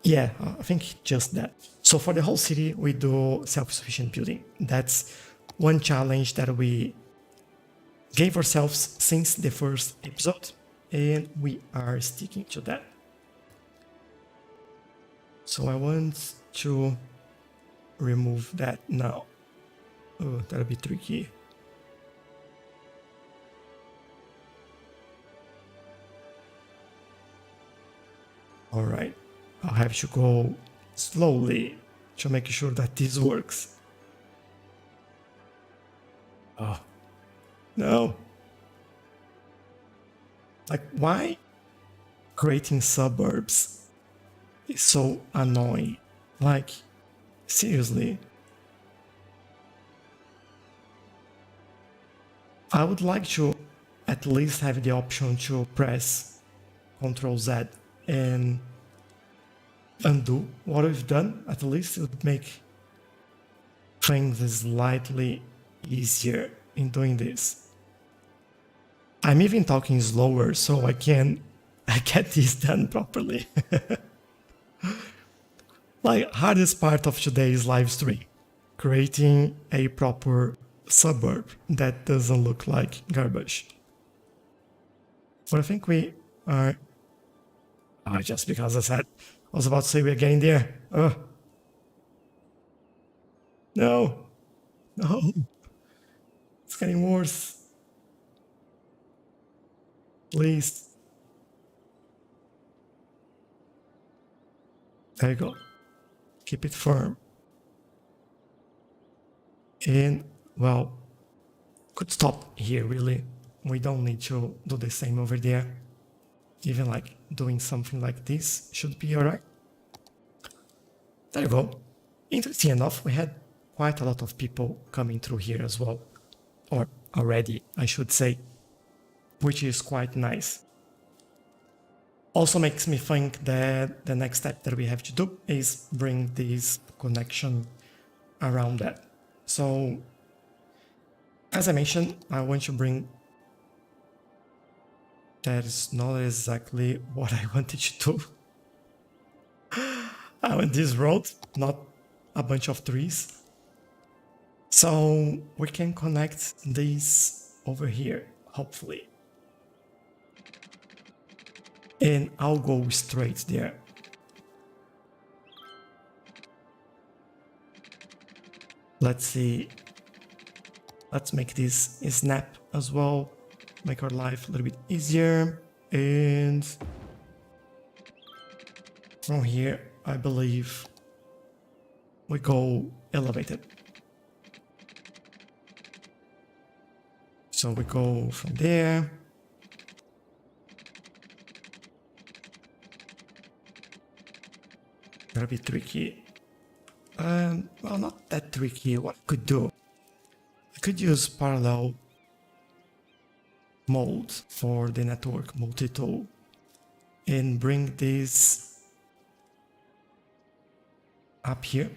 yeah, I think just that. So for the whole city, we do self-sufficient building. That's one challenge that we gave ourselves since the first episode, and we are sticking to that. So I want to remove that now. Oh, that'll be tricky. All right, I'll have to go slowly to make sure that this works. Oh, no. Like, why creating suburbs is so annoying? Like, seriously. I would like to at least have the option to press Ctrl Z and undo what we've done. At least it would make things slightly easier in doing this. I'm even talking slower so I can get this done properly. Like, hardest part of today's live stream, creating a proper suburb that doesn't look like garbage. But I think we are... just because I said, I was about to say we're getting there. No. No. It's getting worse. Please. There you go. Keep it firm. And, well, could stop here, really. We don't need to do the same over there. Even like doing something like this should be alright. There you go. Interesting enough, we had quite a lot of people coming through here as well. Or already, I should say. Which is quite nice. Also makes me think that the next step that we have to do is bring this connection around that. So, as I mentioned, I want to bring... That is not exactly what I wanted to do. I want this road, not a bunch of trees. So we can connect these over here, hopefully. And I'll go straight there. Let's see. Let's make this a snap as well. Make our life a little bit easier. And from here, I believe we go elevated. So we go from there. That'll be tricky. Well, not that tricky. What I could do? I could use parallel mode for the network multi-tool and bring this up here.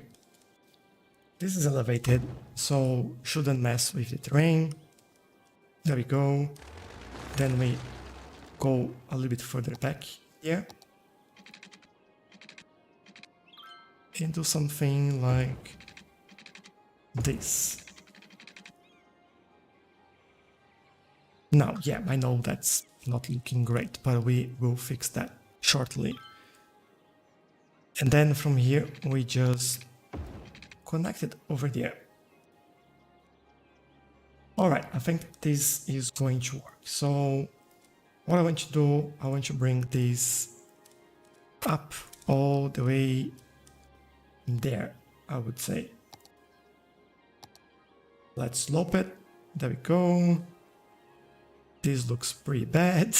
This is elevated, so shouldn't mess with the terrain. There we go. Then we go a little bit further back here. And do something like this. Now, yeah, I know that's not looking great, but we will fix that shortly. And then from here, we just connect it over there. Alright, I think this is going to work. So, what I want to do, I want to bring this up all the way there, I would say. Let's slope it. There we go. This looks pretty bad.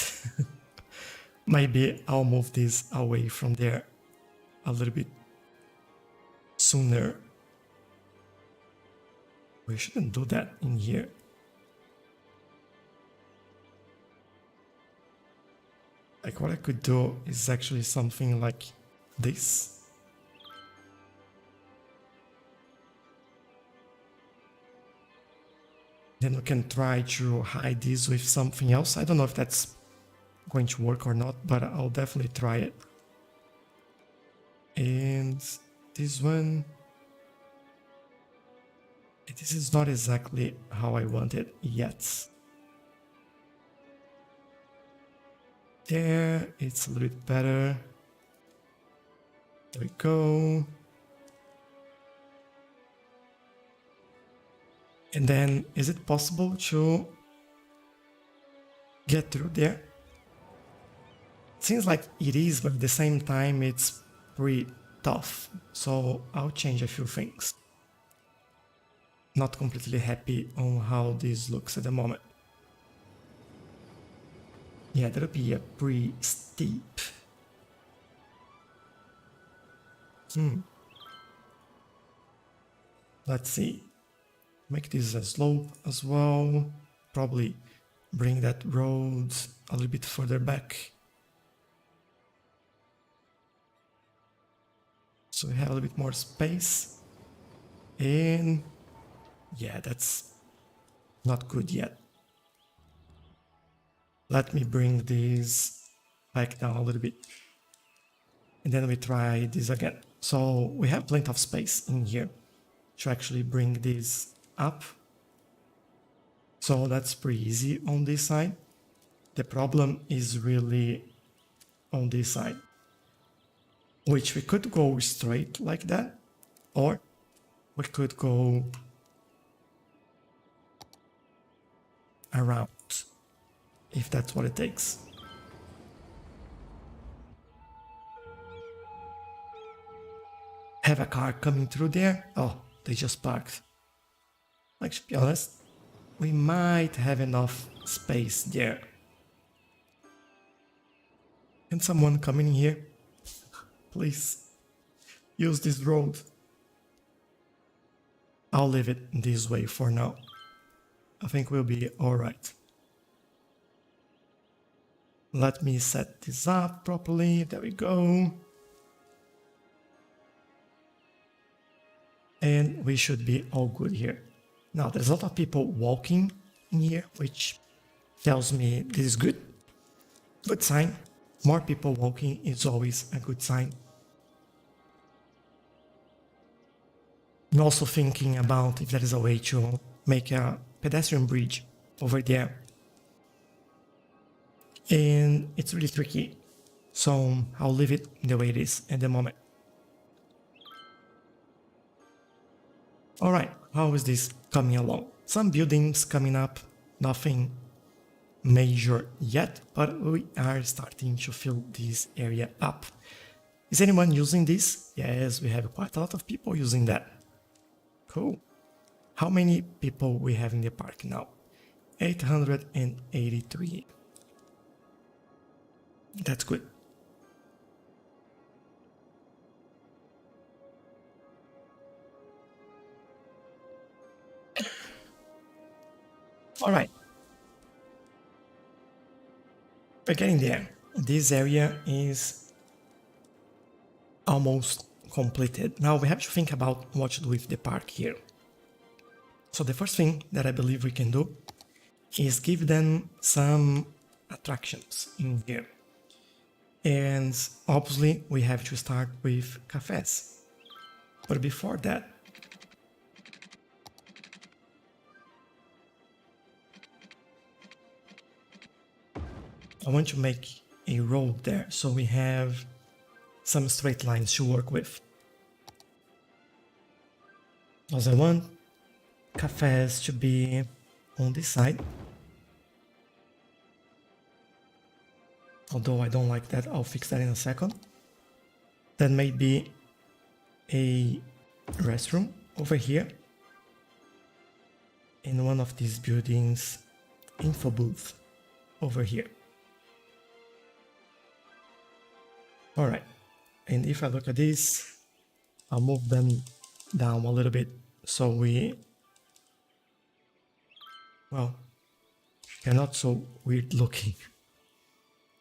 Maybe I'll move this away from there a little bit sooner. We shouldn't do that in here. Like what I could do is actually something like this. Then we can try to hide this with something else. I don't know if that's going to work or not, but I'll definitely try it. And this one... This is not exactly how I want it yet. There, it's a little bit better. There we go. And then, is it possible to get through there? Seems like it is, but at the same time it's pretty tough. So I'll change a few things. Not completely happy on how this looks at the moment. Yeah, that'll be a pretty steep. Let's see. Make this a slope as well. Probably bring that road a little bit further back. So we have a little bit more space. And yeah, that's not good yet. Let me bring this back down a little bit. And then we try this again. So we have plenty of space in here to actually bring this up. So that's pretty easy on this side. The problem is really on this side, which we could go straight like that, or we could go around, if that's what it takes. have a car coming through there. Oh, they just parked. Like, to be honest, we might have enough space there. Can someone come in here? Please use this road. I'll leave it this way for now. I think we'll be alright. Let me set this up properly. There we go. And we should be all good here. Now, there's a lot of people walking in here, which tells me this is good. Good sign. More people walking is always a good sign. I'm also thinking about if there is a way to make a pedestrian bridge over there. And it's really tricky. So I'll leave it the way it is at the moment. Alright, how is this coming along? Some buildings coming up, nothing major yet, but we are starting to fill this area up. Is anyone using this? Yes, we have quite a lot of people using that. Cool. How many people we have in the park now? 883. That's good. All right. We're getting there. This area is almost completed. Now we have to think about what to do with the park here. So the first thing that I believe we can do is give them some attractions in here. And obviously we have to start with cafes. But before that, I want to make a road there so we have some straight lines to work with. Because I want cafes to be on this side. Although I don't like that, I'll fix that in a second. Then maybe a restroom over here. In one of these buildings, info booth over here. Alright, and if I look at this, I'll move them down a little bit so well, they're not so weird looking.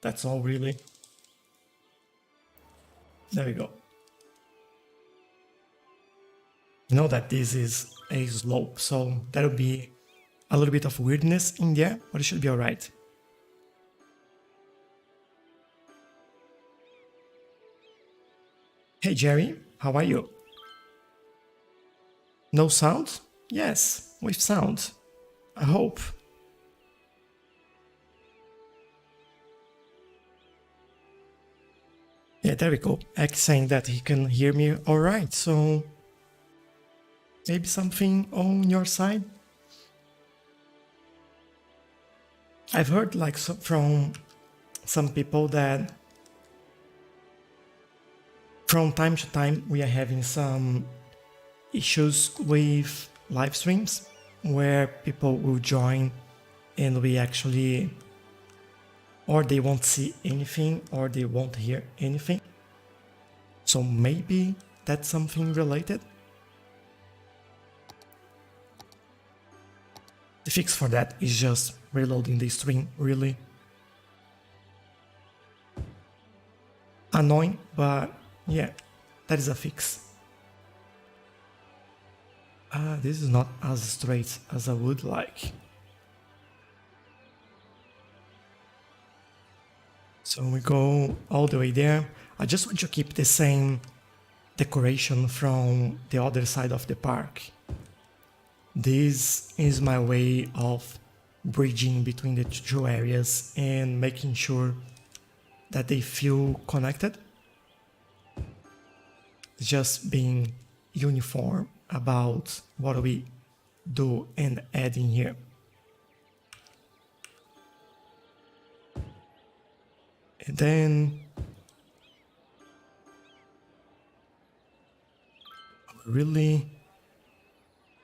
That's all really. There we go. You know that this is a slope, so that'll be a little bit of weirdness in there, but it should be alright. Hey Jerry, how are you? No sound? Yes, with sound. I hope. Yeah, there we go. X saying that he can hear me alright, so maybe something on your side? I've heard like from some people that from time to time we are having some issues with live streams where people will join and we actually or they won't see anything or they won't hear anything. So maybe that's something related. The fix for that is just reloading the stream, really. Annoying, but yeah, that is a fix. This is not as straight as I would like. So we go all the way there. I just want to keep the same decoration from the other side of the park. This is my way of bridging between the two areas and making sure that they feel connected. Just being uniform about what we do and add in here. And then really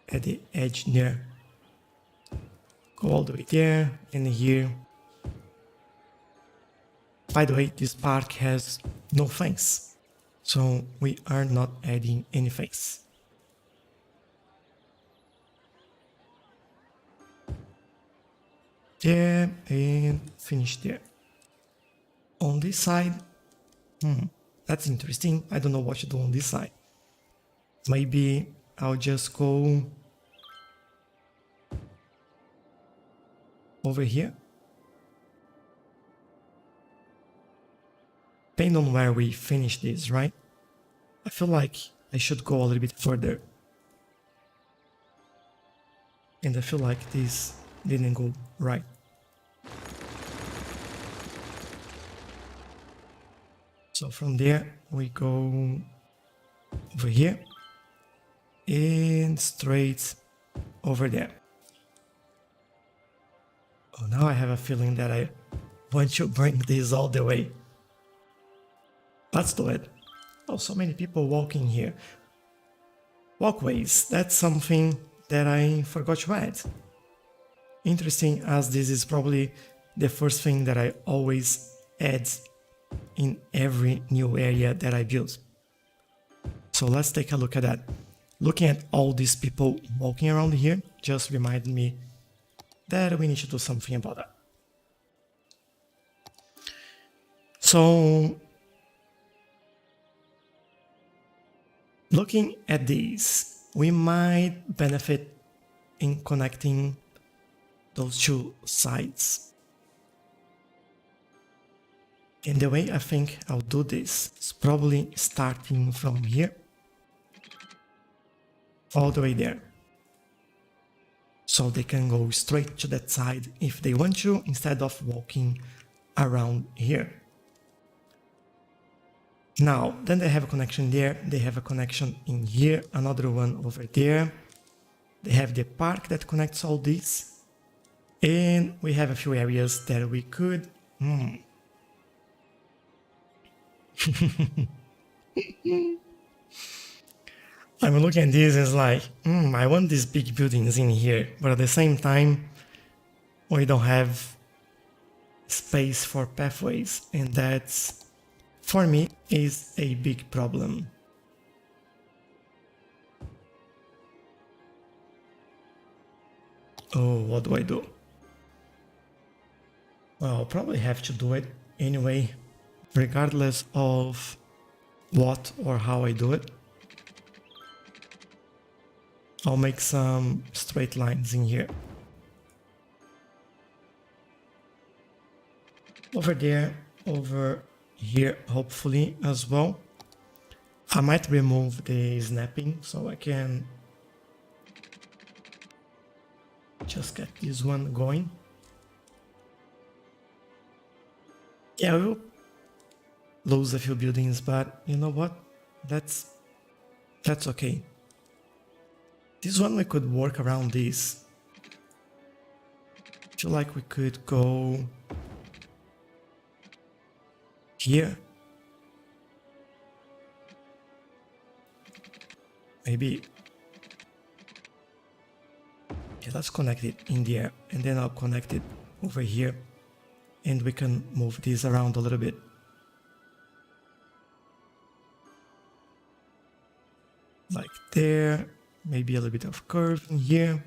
at the edge there. Go all the way there and here. By the way, this park has no fence, so we are not adding any fence. There and finish there. On this side, that's interesting. I don't know what to do on this side. Maybe I'll just go over here. Depending on where we finish this, right? I feel like I should go a little bit further. And I feel like this didn't go right. So from there we go over here and straight over there. Oh, now I have a feeling that I want to bring this all the way. Let's do it. Oh, so many people walking here. Walkways, that's something that I forgot to add. Interesting, as this is probably the first thing that I always add in every new area that I build. So let's take a look at that. Looking at all these people walking around here just reminded me that we need to do something about that. So looking at these, we might benefit in connecting those two sides. And the way I think I'll do this is probably starting from here all the way there. So they can go straight to that side if they want to, instead of walking around here. Now, then they have a connection there, they have a connection in here, another one over there. They have the park that connects all these. And we have a few areas that we could... I'm looking at this and it's like, I want these big buildings in here, but at the same time, we don't have space for pathways, and that's, for me, is a big problem. Oh, what do I do? Well, I'll probably have to do it anyway, regardless of what or how I do it. I'll make some straight lines in here. Over there, over here, hopefully as well. I might remove the snapping so I can just get this one going. Yeah, we'll lose a few buildings, but you know what? That's okay. This one we could work around this. I feel like we could go here. Maybe. Okay, let's connect it in there, and then I'll connect it over here, and we can move this around a little bit. Like there, maybe a little bit of curve in here.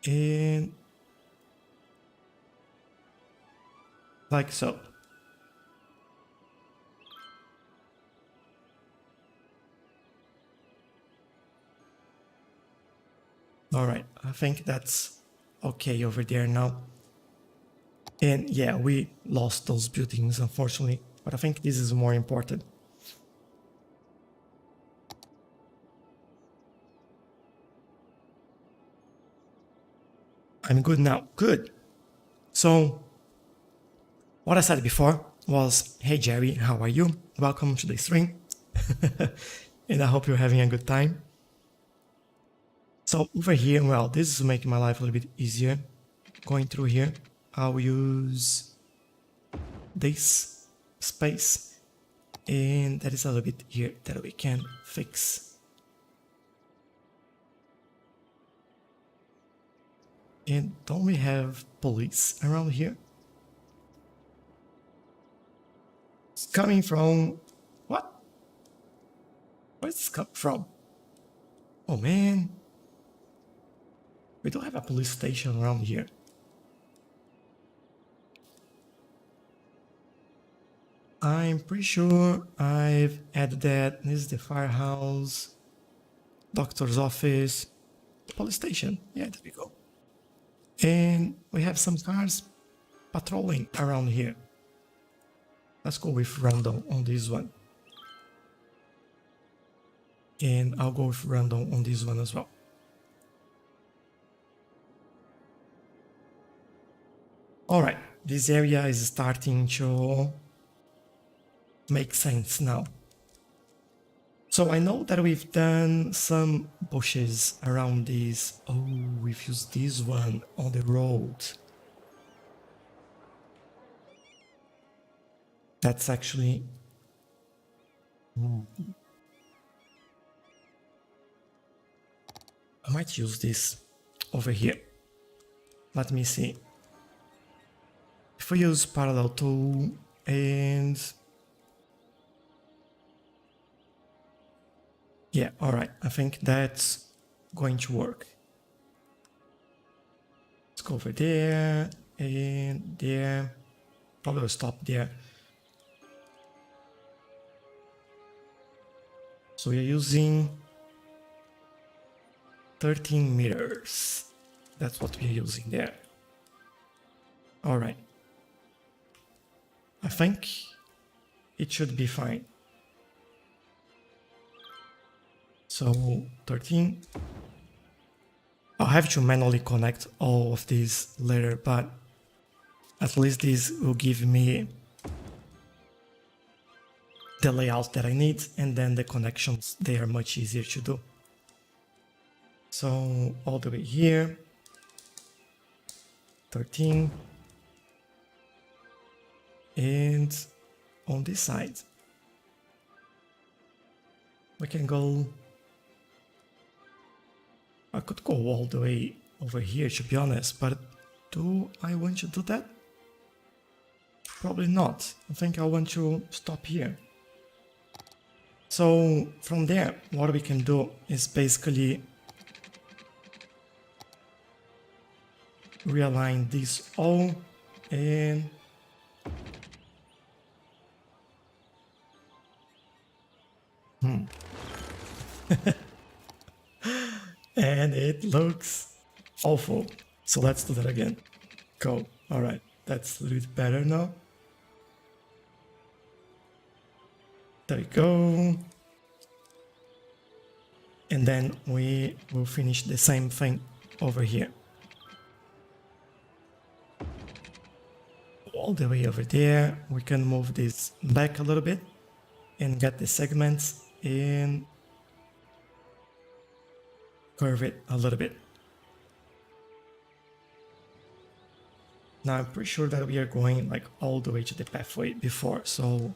And like so. All right, I think that's okay over there now. And yeah, we lost those buildings, unfortunately, but I think this is more important. I'm good now. Good. So, what I said before was, hey Jerry, how are you? Welcome to the stream. And I hope you're having a good time. So over here, well, this is making my life a little bit easier. Going through here, I'll use this space And there is a little bit here that we can fix. And don't we have police around here? It's coming from... what? Where's this coming from? Oh man. We don't have a police station around here. I'm pretty sure I've added that. This is the firehouse, doctor's office, police station. Yeah, there we go. And we have some cars patrolling around here. Let's go with random on this one. And I'll go with random on this one as well. Alright, this area is starting to make sense now. So I know that we've done some bushes around this. Oh, we've used this one on the road. That's actually... I might use this over here. Let me see. If we use parallel tool and... yeah, alright, I think that's going to work. Let's go over there and there. Probably will stop there. So we're using 13 meters. That's what we're using there. Alright. I think it should be fine. So 13. I'll have to manually connect all of these later, but at least this will give me the layout that I need, and then the connections, they are much easier to do. So all the way here, 13, and on this side we can go... I could go all the way over here, to be honest, but do I want to do that? Probably not. I think I want to stop here. So from there, what we can do is basically realign this all and and it looks awful. So let's do that again. Go. Alright, that's a little bit better now. There we go. And then we will finish the same thing over here. All the way over there. We can move this back a little bit and get the segments and curve it a little bit. Now I'm pretty sure that we are going like all the way to the pathway before, so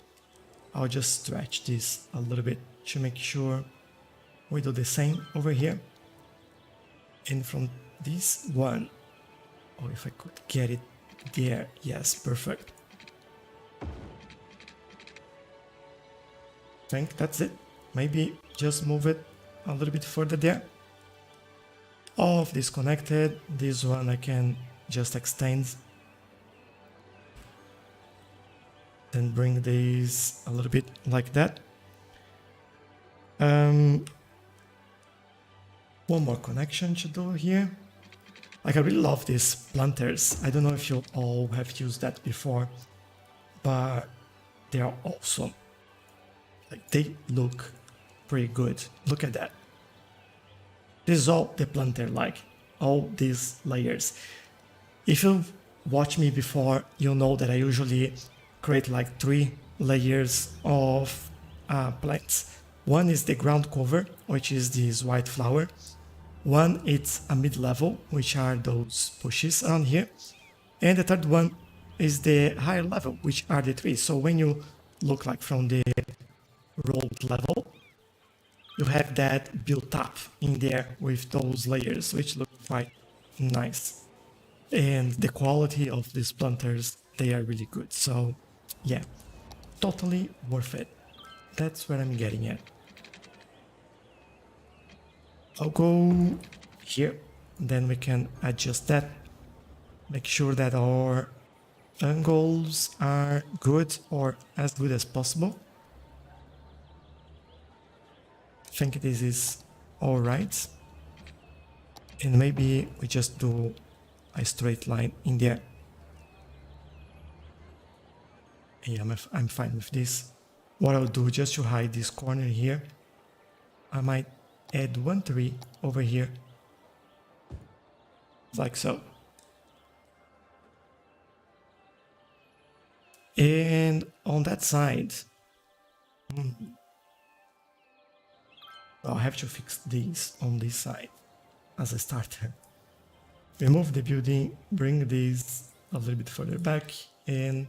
I'll just stretch this a little bit to make sure we do the same over here. And from this one, oh, if I could get it there, yes, perfect. I think that's it. Maybe just move it a little bit further there. All of this connected. This one I can just extend. Then bring these a little bit like that. One more connection to do here. Like, I really love these planters. I don't know if you all have used that before, but they are awesome. Like, they look pretty good. Look at that. This is all the planter, like all these layers. If you've watched me before, you'll know that I usually create like 3 layers of plants. One is the ground cover, which is this white flower. One, it's a mid-level, which are those bushes around here. And the third one is the higher level, which are the trees. So when you look like from the road level. You have that built up in there with those layers, which look quite nice. And the quality of these planters, they are really good. So yeah, totally worth it. That's what I'm getting at. I'll go here, then we can adjust that. Make sure that our angles are good or as good as possible. I think this is all right. And maybe we just do a straight line in there. Yeah, I'm fine with this. What I'll do just to hide this corner here, I might add one tree over here, like so. And on that side, I'll have to fix these on this side as a starter. Remove the building, bring these a little bit further back, and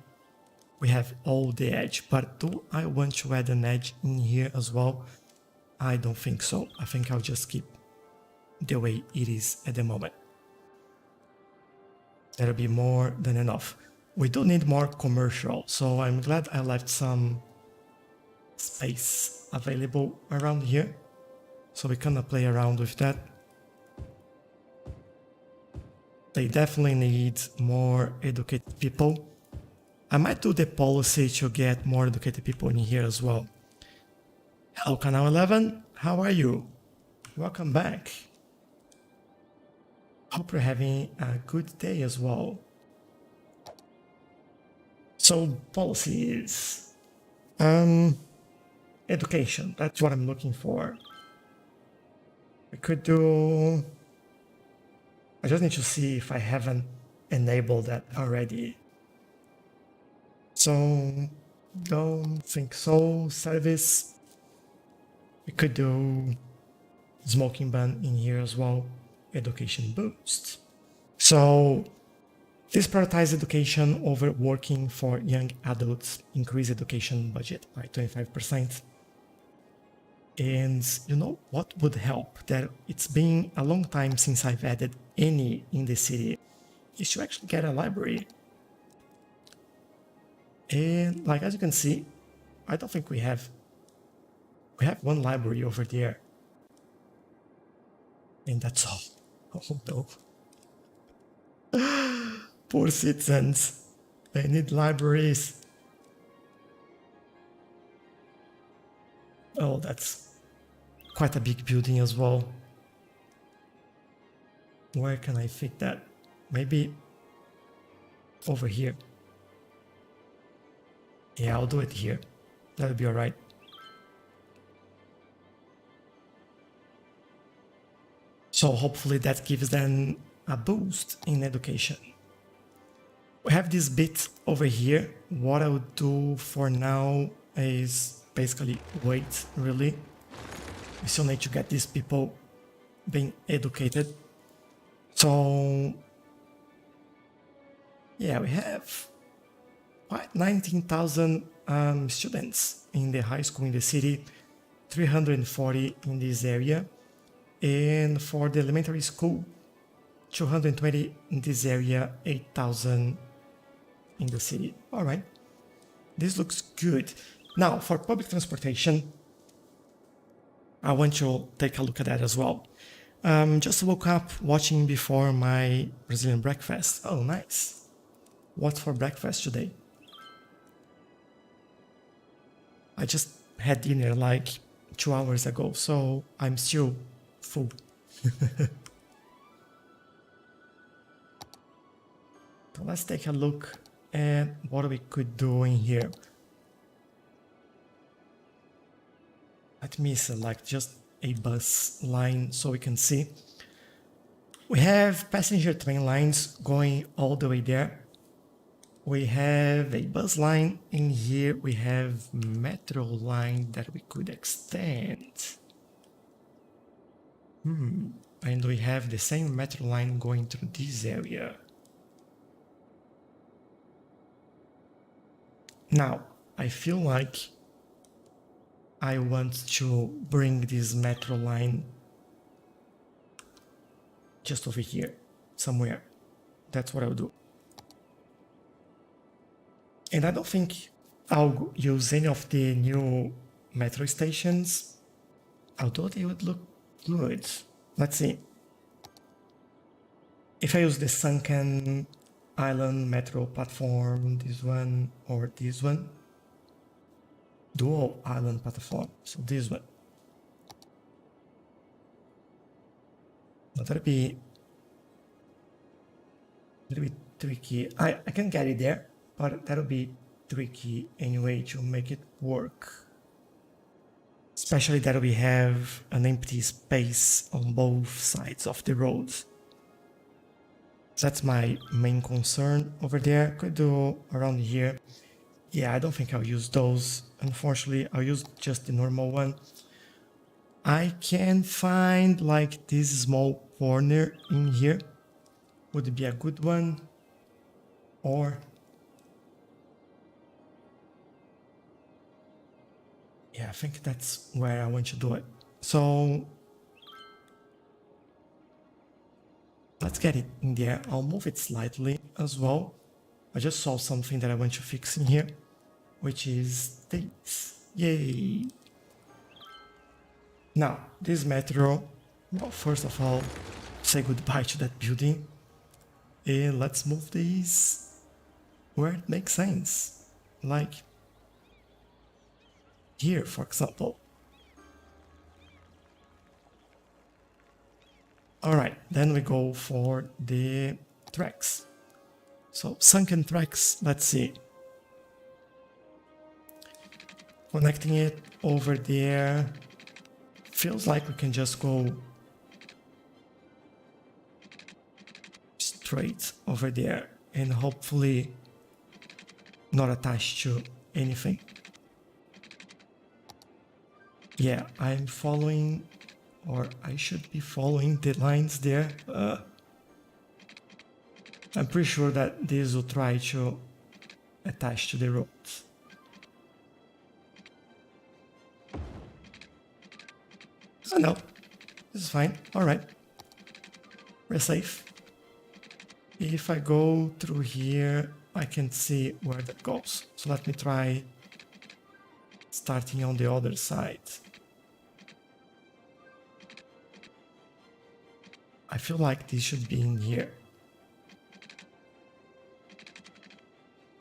we have all the edge. But do I want to add an edge in here as well? I don't think so. I think I'll just keep the way it is at the moment. That'll be more than enough. We do need more commercial, so I'm glad I left some space available around here, so we can play around with that. They definitely need more educated people. I might do the policy to get more educated people in here as well. Hello, Canal 11, how are you? Welcome back. Hope you're having a good day as well. So, policy is education. That's what I'm looking for. We could do... I just need to see if I haven't enabled that already. So, don't think so. Service. We could do smoking ban in here as well. Education boost. So, this prioritizes education over working for young adults, increase education budget by 25%. And you know what would help? That it's been a long time since I've added any in the city, is to actually get a library. And like as you can see, I don't think we have one library over there. And that's all. Oh no. Poor citizens. They need libraries. Oh, that's quite a big building as well. Where can I fit that? Maybe over here. Yeah, I'll do it here. That'll be alright. So hopefully that gives them a boost in education. We have this bit over here. What I would do for now is basically wait, really. We still need to get these people being educated. So, yeah, we have quite 19,000 students in the high school in the city, 340 in this area. And for the elementary school, 220 in this area, 8,000 in the city. All right, this looks good. Now, for public transportation, I want to take a look at that as well. Just woke up watching before my Brazilian breakfast. Oh, nice. What's for breakfast today? I just had dinner like 2 hours ago, so I'm still full. So let's take a look at what we could do in here. Let me select just a bus line so we can see. We have passenger train lines going all the way there. We have a bus line in here. We have metro line that we could extend. And we have the same metro line going through this area. Now, I feel like I want to bring this metro line just over here, somewhere. That's what I'll do. And I don't think I'll use any of the new metro stations, although they would look good. Let's see. If I use the Sunken Island metro platform, this one or this one, dual island platform, so this one. Now that'll be a little bit tricky. I can get it there, but that'll be tricky anyway to make it work. Especially that we have an empty space on both sides of the road. That's my main concern over there. Could do around here. Yeah, I don't think I'll use those. Unfortunately, I'll use just the normal one. I can find like this small corner in here. Would be a good one. Or yeah, I think that's where I want to do it. So let's get it in there. I'll move it slightly as well. I just saw something that I want to fix in here, which is this. Yay! Now, this metro, well, first of all, say goodbye to that building. And let's move these where it makes sense. Like here, for example. Alright, then we go for the tracks. So, Sunken Tracks, let's see. Connecting it over there. Feels like we can just go straight over there and hopefully not attached to anything. Yeah, I'm following, or I should be following the lines there. I'm pretty sure that this will try to attach to the roads. Oh no, this is fine. Alright, we're safe. If I go through here, I can see where that goes. So let me try starting on the other side. I feel like this should be in here.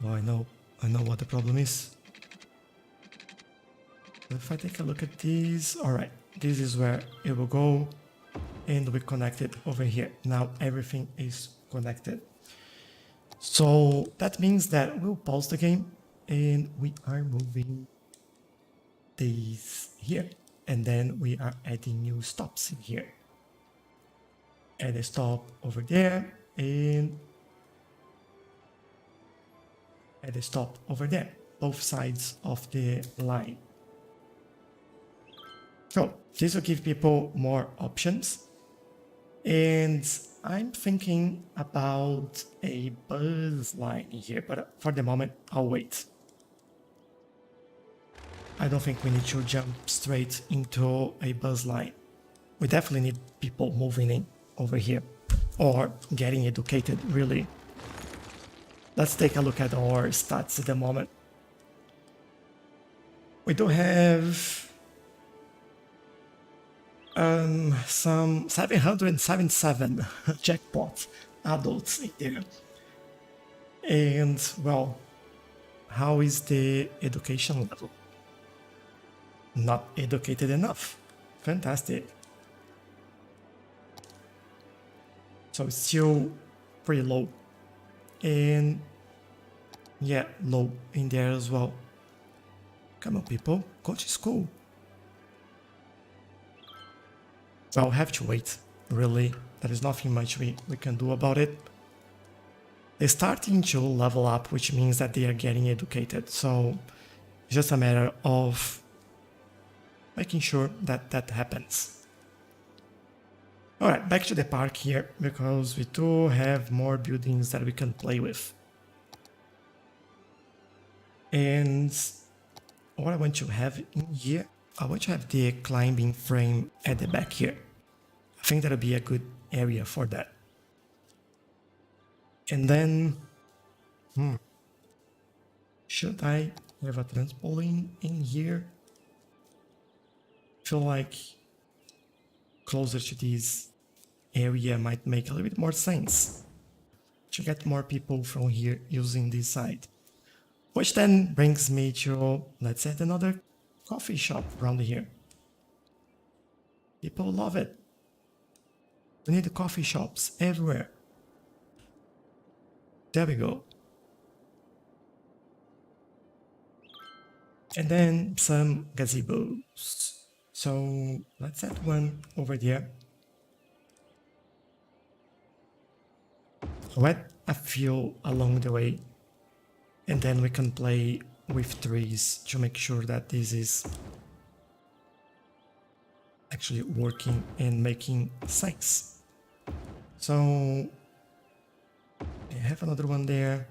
Oh, I know what the problem is. If I take a look at these, alright, this is where it will go, and we connect it over here. Now everything is connected. So that means that we'll pause the game, and we are moving these here, and then we are adding new stops in here. Add a stop over there, and add a stop over there, both sides of the line. So this will give people more options, and I'm thinking about a bus line here, but for the moment I'll wait. I don't think we need to jump straight into a bus line. We definitely need people moving in over here, or getting educated, really. Let's take a look at our stats at the moment. We do have some 777 jackpot adults in there. And, well, how is the education level? Not educated enough. Fantastic. So it's still pretty low. And yeah, low in there as well. Come on, people, go to school. So I'll have to wait, really. There is nothing much we can do about it. They're starting to level up, which means that they are getting educated. So it's just a matter of making sure that that happens. Alright, back to the park here, because we do have more buildings that we can play with. And what I want to have in here, I want to have the climbing frame at the back here. I think that'll be a good area for that. And then, should I have a trampoline in here? I feel like closer to this area might make a little bit more sense to get more people from here using this side. Which then brings me to, let's add another coffee shop around here. People love it. We need coffee shops everywhere. There we go. And then some gazebos. So let's add one over there. I'll add a few along the way. And then we can play with trees to make sure that this is actually working and making sense. So I have another one there,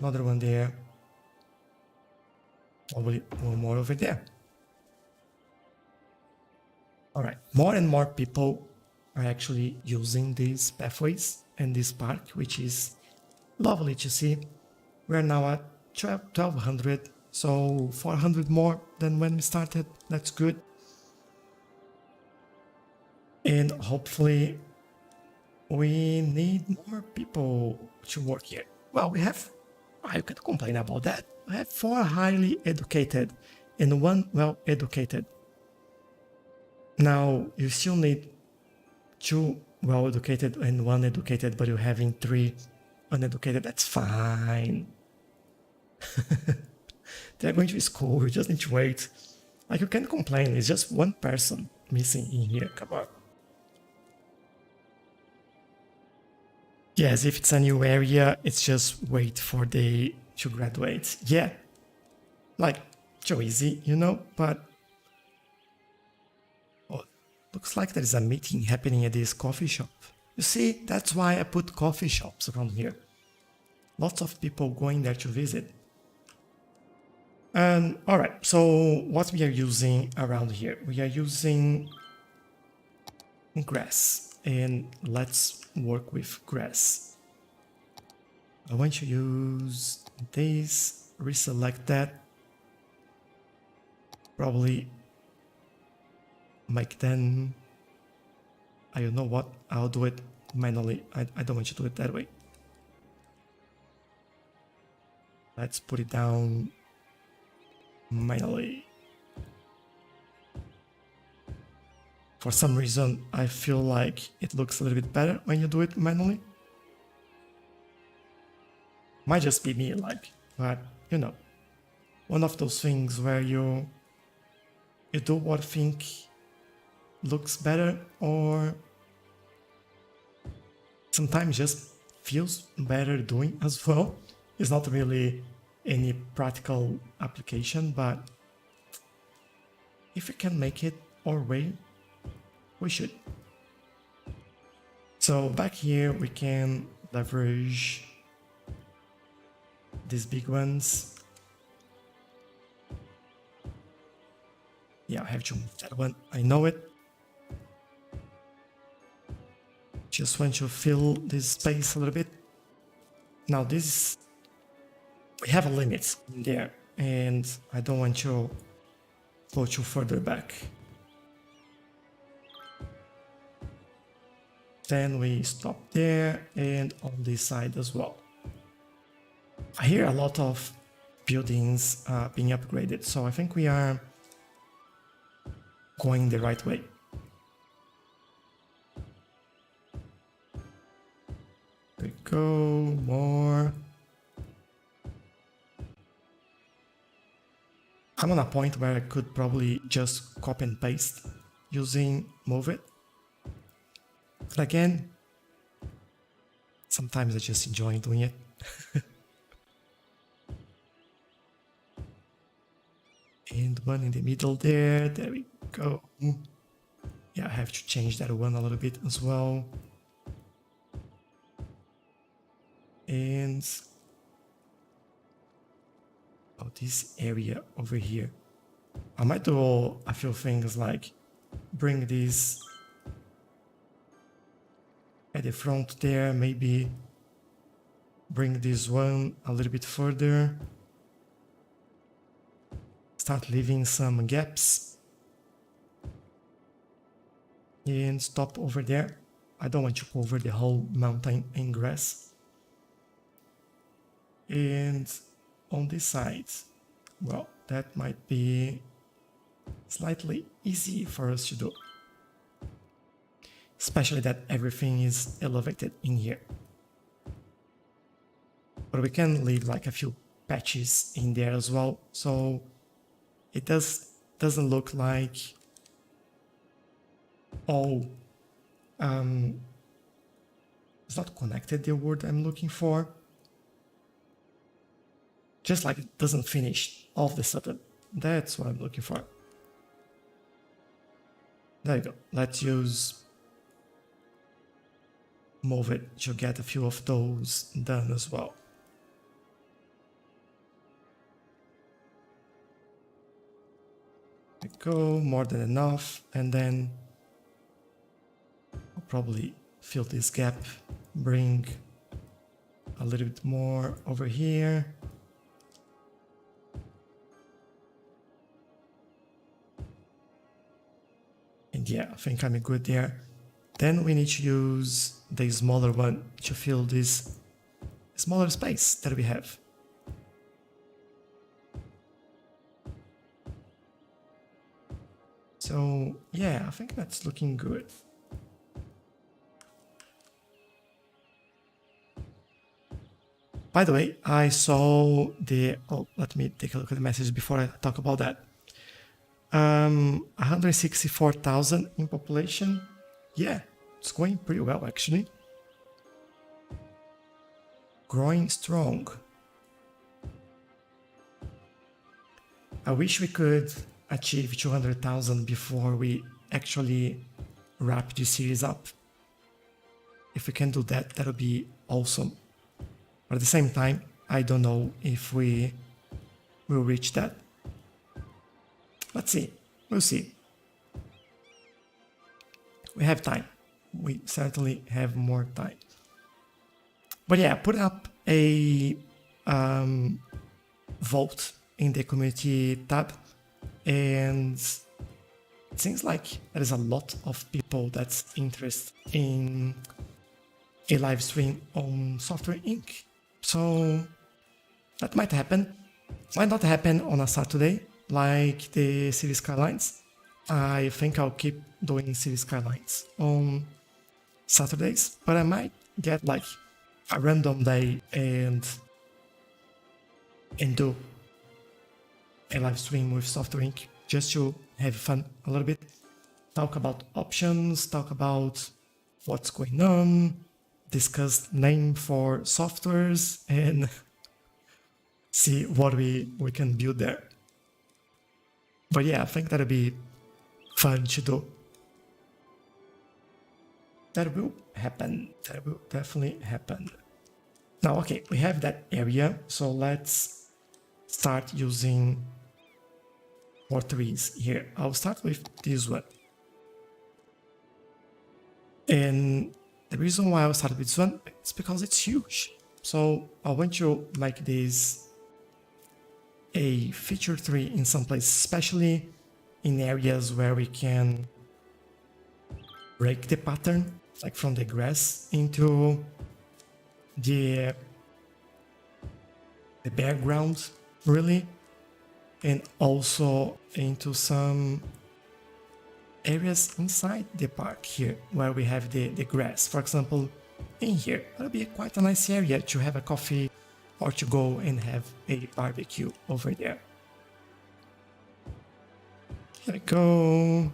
another one there, probably one more over there. All right, more and more people are actually using these pathways and this park, which is lovely to see. We're now at 1200, so 400 more than when we started. That's good. And hopefully we need more people to work here. Well, we have, I can't complain about that. I have 4 highly educated and 1 well-educated. Now, you still need 2 well-educated and 1 educated, but you're having 3 uneducated. That's fine. They're going to school, you just need to wait. Like, you can't complain, it's just 1 person missing in here, come on. Yes, if it's a new area, it's just wait for they to graduate. Yeah, like, so easy, you know, but... Oh, looks like there's a meeting happening at this coffee shop. You see, that's why I put coffee shops around here. Lots of people going there to visit. Alright, so what we are using around here? We are using grass, and let's work with grass. I want to use this, reselect that, probably make them, I don't know what, I'll do it manually, I don't want to do it that way. Let's put it down manually. For some reason, I feel like it looks a little bit better when you do it manually. Might just be me, like, but you know, one of those things where you do what you think looks better, or sometimes just feels better doing as well. It's not really any practical application, but if we can make it our way, we should. So back here we can leverage these big ones. Yeah, I have to move that one, I know it. Just want to fill this space a little bit. Now this, we have a limit there, and I don't want to go too further back. Then we stop there, and on this side as well. I hear a lot of buildings being upgraded, so I think we are going the right way. There we go, more. I'm on a point where I could probably just copy and paste using Move It. But again, sometimes I just enjoy doing it. And one in the middle there, there we go. Yeah, I have to change that one a little bit as well. And Oh, this area over here. I might do a few things like bring this at the front there, maybe bring this one a little bit further. Start leaving some gaps. And stop over there. I don't want to cover the whole mountain in grass. And on this side, well, that might be slightly easy for us to do. Especially that everything is elevated in here. But we can leave like a few patches in there as well, so it doesn't look like all it's not connected, the word I'm looking for. Just like it doesn't finish all of the sudden. That's what I'm looking for. There you go. Let's move it to get a few of those done as well. There we go, more than enough, and then I'll probably fill this gap, bring a little bit more over here. And yeah, I think I'm good there. Then we need to use the smaller one to fill this smaller space that we have. So yeah, I think that's looking good. By the way, I saw let me take a look at the message before I talk about that. 164,000 in population. Yeah, it's going pretty well actually. Growing strong. I wish we could achieve 200,000 before we actually wrap this series up. If we can do that, that would be awesome. But at the same time, I don't know if we will reach that. Let's see. We'll see. We have time. We certainly have more time. But yeah, put up a vote in the community tab, and it seems like there is a lot of people that's interested in a live stream on Software Inc. So that might happen. Might not happen on a Saturday like the Cities Skylines. I think I'll keep doing Cities Skylines on Saturdays, but I might get like a random day and do a live stream with Software Inc. just to have fun a little bit. Talk about options, talk about what's going on, discuss name for softwares, and see what we can build there. But yeah, I think that'll be fun to do. That will happen. That will definitely happen. Now, okay, we have that area, so let's start using more trees here. I'll start with this one. And the reason why I started with this one is because it's huge. So I want to make this a feature tree in some places, especially in areas where we can break the pattern, like from the grass into the background, really, and also into some areas inside the park here where we have the grass. For example, in here, that'll be quite a nice area to have a coffee or to go and have a barbecue over there. There we go.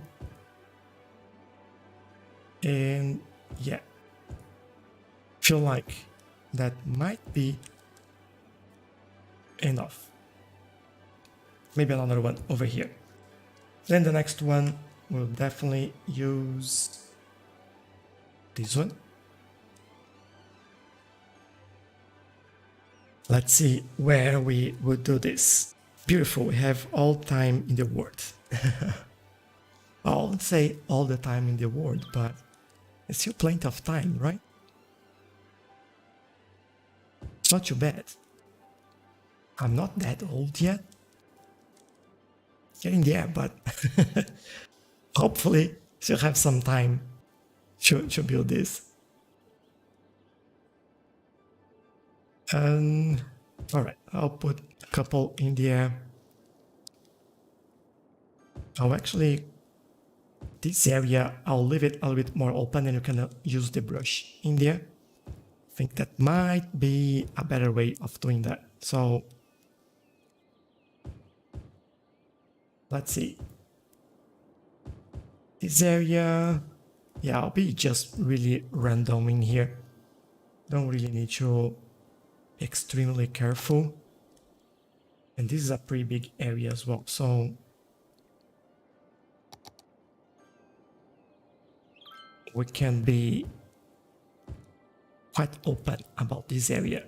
And yeah, feel like that might be enough. Maybe another one over here. Then the next one, we'll definitely use this one. Let's see where we would do this. Beautiful, we have all time in the world. I won't say all the time in the world, but it's still plenty of time, right? It's not too bad. I'm not that old yet. Getting there, but hopefully still have some time to build this. Alright, I'll put a couple in there. I'll actually, this area, I'll leave it a little bit more open and you can use the brush in there. I think that might be a better way of doing that. So, let's see. This area, yeah, I'll be just really random in here. Don't really need to be extremely careful. And this is a pretty big area as well, so we can be quite open about this area.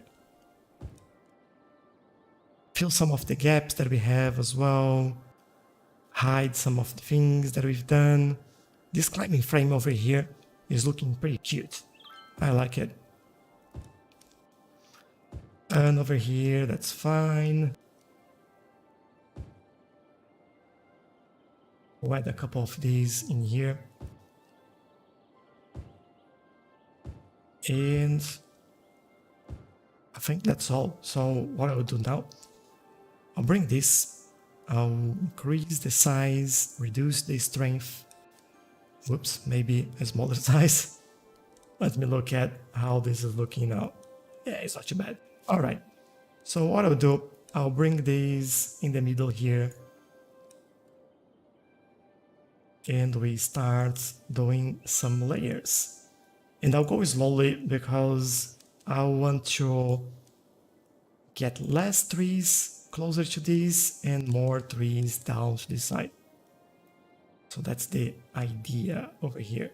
Fill some of the gaps that we have as well. Hide some of the things that we've done. This climbing frame over here is looking pretty cute. I like it. And over here, that's fine. We'll add a couple of these in here. And I think that's all. So what I'll do now, I'll bring this, I'll increase the size, reduce the strength. Whoops, maybe a smaller size. Let me look at how this is looking now. Yeah, it's not too bad. All right, so what I'll do, I'll bring these in the middle here. And we start doing some layers. And I'll go slowly because I want to get less trees closer to this and more trees down to this side. So that's the idea over here.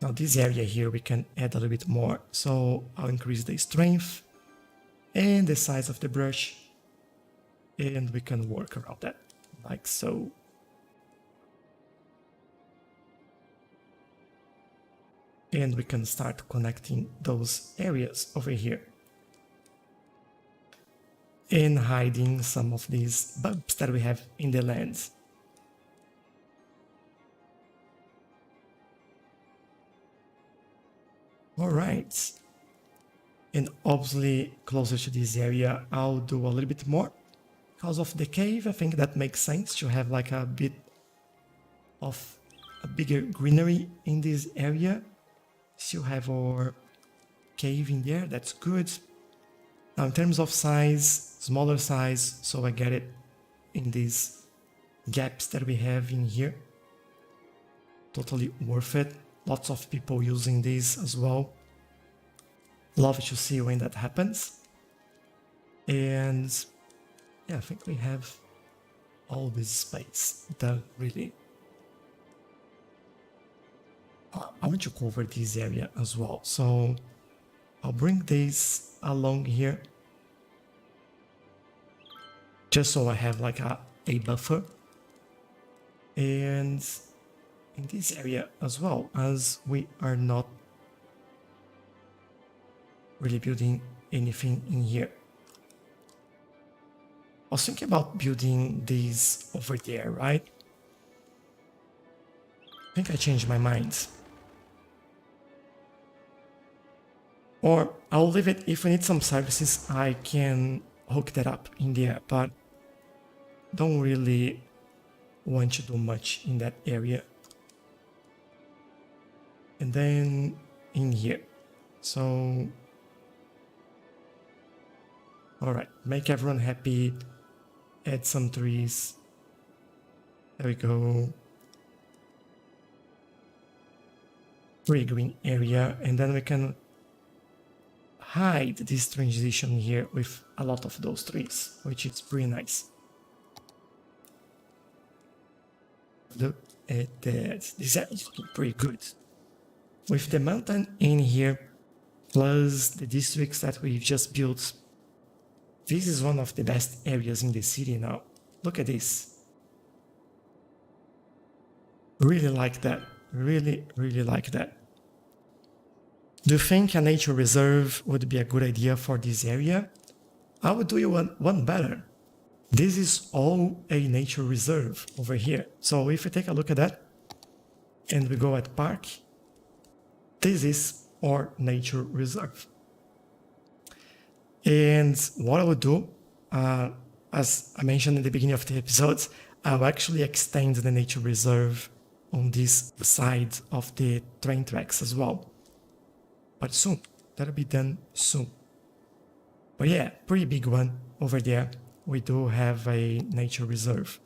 Now this area here we can add a little bit more. So I'll increase the strength and the size of the brush. And we can work around that, like so. And we can start connecting those areas over here. And hiding some of these bumps that we have in the lands. Alright. And obviously closer to this area I'll do a little bit more. Because of the cave, I think that makes sense to have like a bit of a bigger greenery in this area. Still have our cave in there, that's good. Now in terms of size, smaller size, so I get it in these gaps that we have in here. Totally worth it. Lots of people using this as well. Love to see when that happens. And yeah, I think we have all this space done really. I want to cover this area as well, so I'll bring this along here just so I have like a buffer. And in this area as well, as we are not really building anything in here. I was thinking about building these over there, right? I think I changed my mind. Or I'll leave it, if we need some services, I can hook that up in there, but don't really want to do much in that area. And then in here. So, alright, make everyone happy, add some trees. There we go. Pretty green area, and then we can hide this transition here with a lot of those trees, which is pretty nice. Look at that. This is looking pretty good. With the mountain in here, plus the districts that we've just built. This is one of the best areas in the city now. Look at this. Really like that. Really, really like that. Do you think a nature reserve would be a good idea for this area? I would do you one better. This is all a nature reserve over here. So if we take a look at that and we go at park, this is our nature reserve. And what I would do, as I mentioned in the beginning of the episode, I'll actually extend the nature reserve on this side of the train tracks as well. But soon, that'll be done soon. But yeah, pretty big one over there. We do have a nature reserve.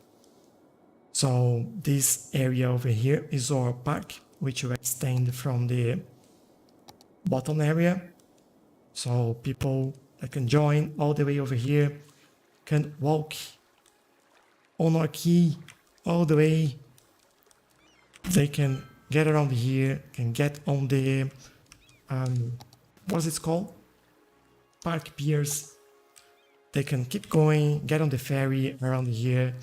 So this area over here is our park, which will extend from the bottom area. So people that can join all the way over here can walk on our key all the way. They can get around here, can get on the, what's it called? Park piers. They can keep going, get on the ferry around here,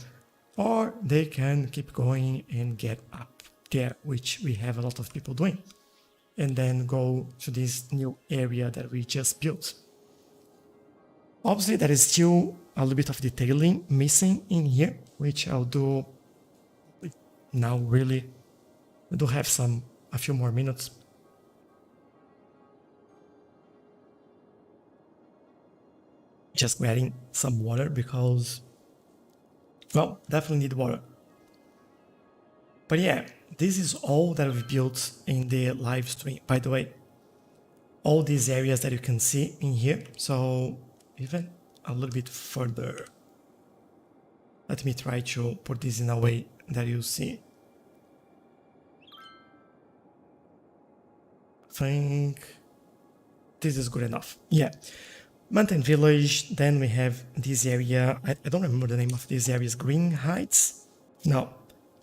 or they can keep going and get up there, which we have a lot of people doing, and then go to this new area that we just built. Obviously, there is still a little bit of detailing missing in here, which I'll do now. Really, we do have a few more minutes. Just getting some water because, well, definitely need water. But yeah, this is all that we've built in the live stream. By the way, all these areas that you can see in here. So even a little bit further. Let me try to put this in a way that you see. I think this is good enough. Yeah. Mountain Village, then we have this area, I don't remember the name of this area, is Green Heights? No,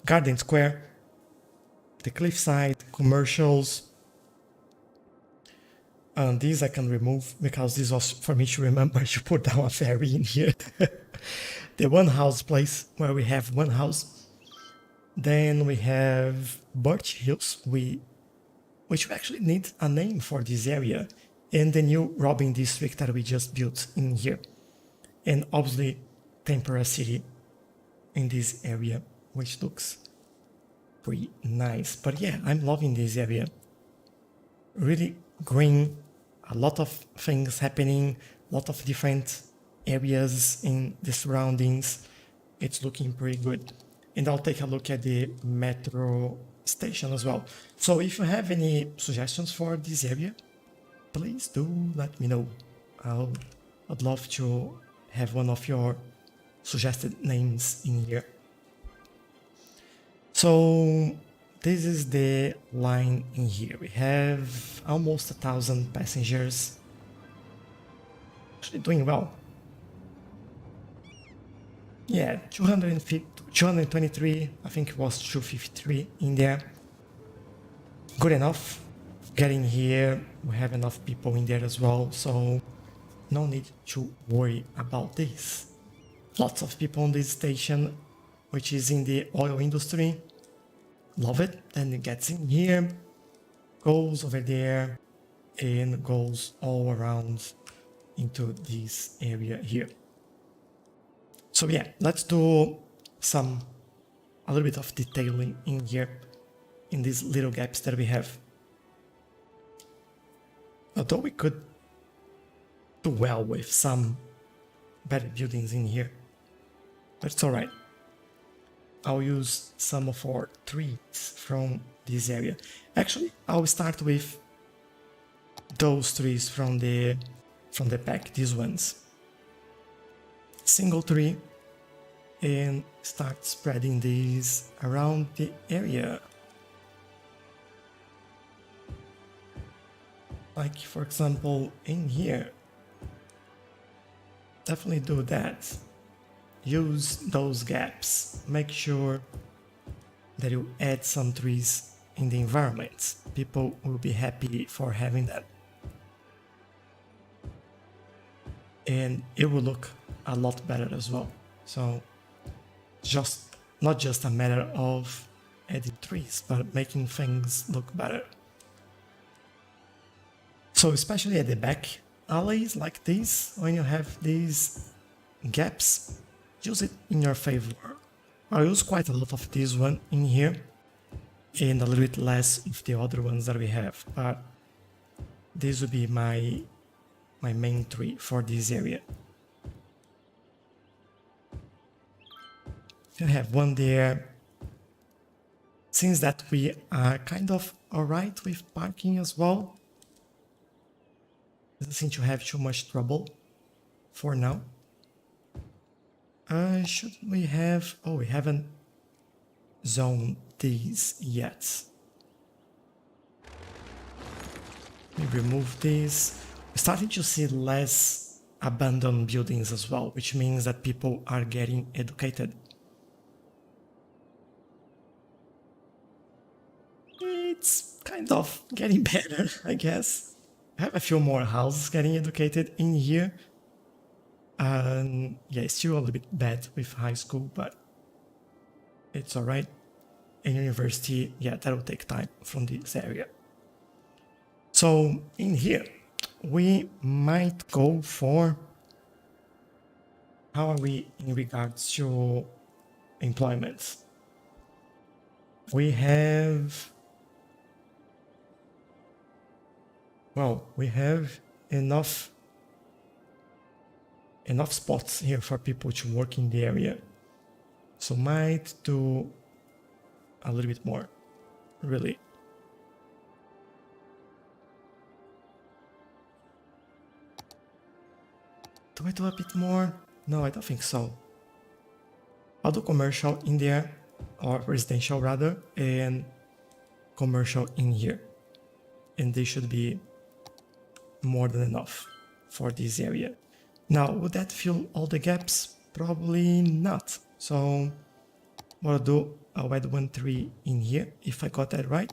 Garden Square, the cliffside, commercials. These I can remove because this was for me to remember to put down a ferry in here. The one house place where we have one house. Then we have Birch Hills, which we actually need a name for this area. And the new Robin district that we just built in here. And obviously Tempera City in this area, which looks pretty nice. But yeah, I'm loving this area. Really green, a lot of things happening, a lot of different areas in the surroundings. It's looking pretty good. And I'll take a look at the metro station as well. So if you have any suggestions for this area, please do let me know. I'd love to have one of your suggested names in here. So this is the line in here. We have almost 1,000 passengers. Actually doing well. Yeah, 223, I think it was 253 in there. Good enough. Getting here, we have enough people in there as well, so no need to worry about this. Lots of people on this station, which is in the oil industry. Love it. Then it gets in here, goes over there, and goes all around into this area here. So yeah, let's do a little bit of detailing in here, in these little gaps that we have. Although we could do well with some better buildings in here, but it's alright. I'll use some of our trees from this area. Actually, I'll start with those trees from the pack, these ones. Single tree, and start spreading these around the area. Like, for example, in here. Definitely do that. Use those gaps. Make sure that you add some trees in the environment. People will be happy for having that. and it will look a lot better as well. So just not just a matter of adding trees, but making things look better. So especially at the back alleys like this, when you have these gaps, use it in your favor. I use quite a lot of this one in here and a little bit less of the other ones that we have, but this would be my main tree for this area. I have one there. Seems that we are kind of alright with parking as well. Doesn't seem to have too much trouble for now. Should we have... Oh, we haven't zoned these yet. We remove these. We're starting to see less abandoned buildings as well, which means that people are getting educated. It's kind of getting better, I guess. I have a few more houses getting educated in here. Yeah, it's still a little bit bad with high school, but it's alright. In university, yeah, that will take time from this area. So in here, we might go for... How are we in regards to employment? We have... Well, we have enough spots here for people to work in the area. So might do a little bit more, really. Do I do a bit more? No, I don't think so. I'll do commercial in there, or residential rather, and commercial in here. And they should be more than enough for this area. Now, would that fill all the gaps? Probably not. So what I'll do, I'll add 1 tree in here, if I got that right.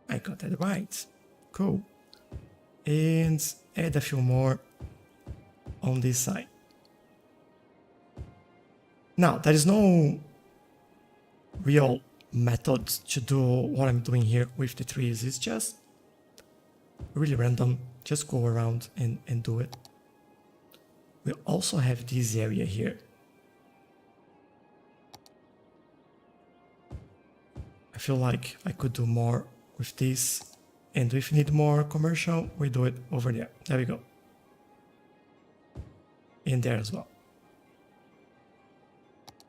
I got that right. Cool. And add a few more on this side. Now, there is no real method to do what I'm doing here with the trees. It's just really random. Just go around and do it. We also have this area here. I feel like I could do more with this. And if we need more commercial, we do it over there. There we go. In there as well.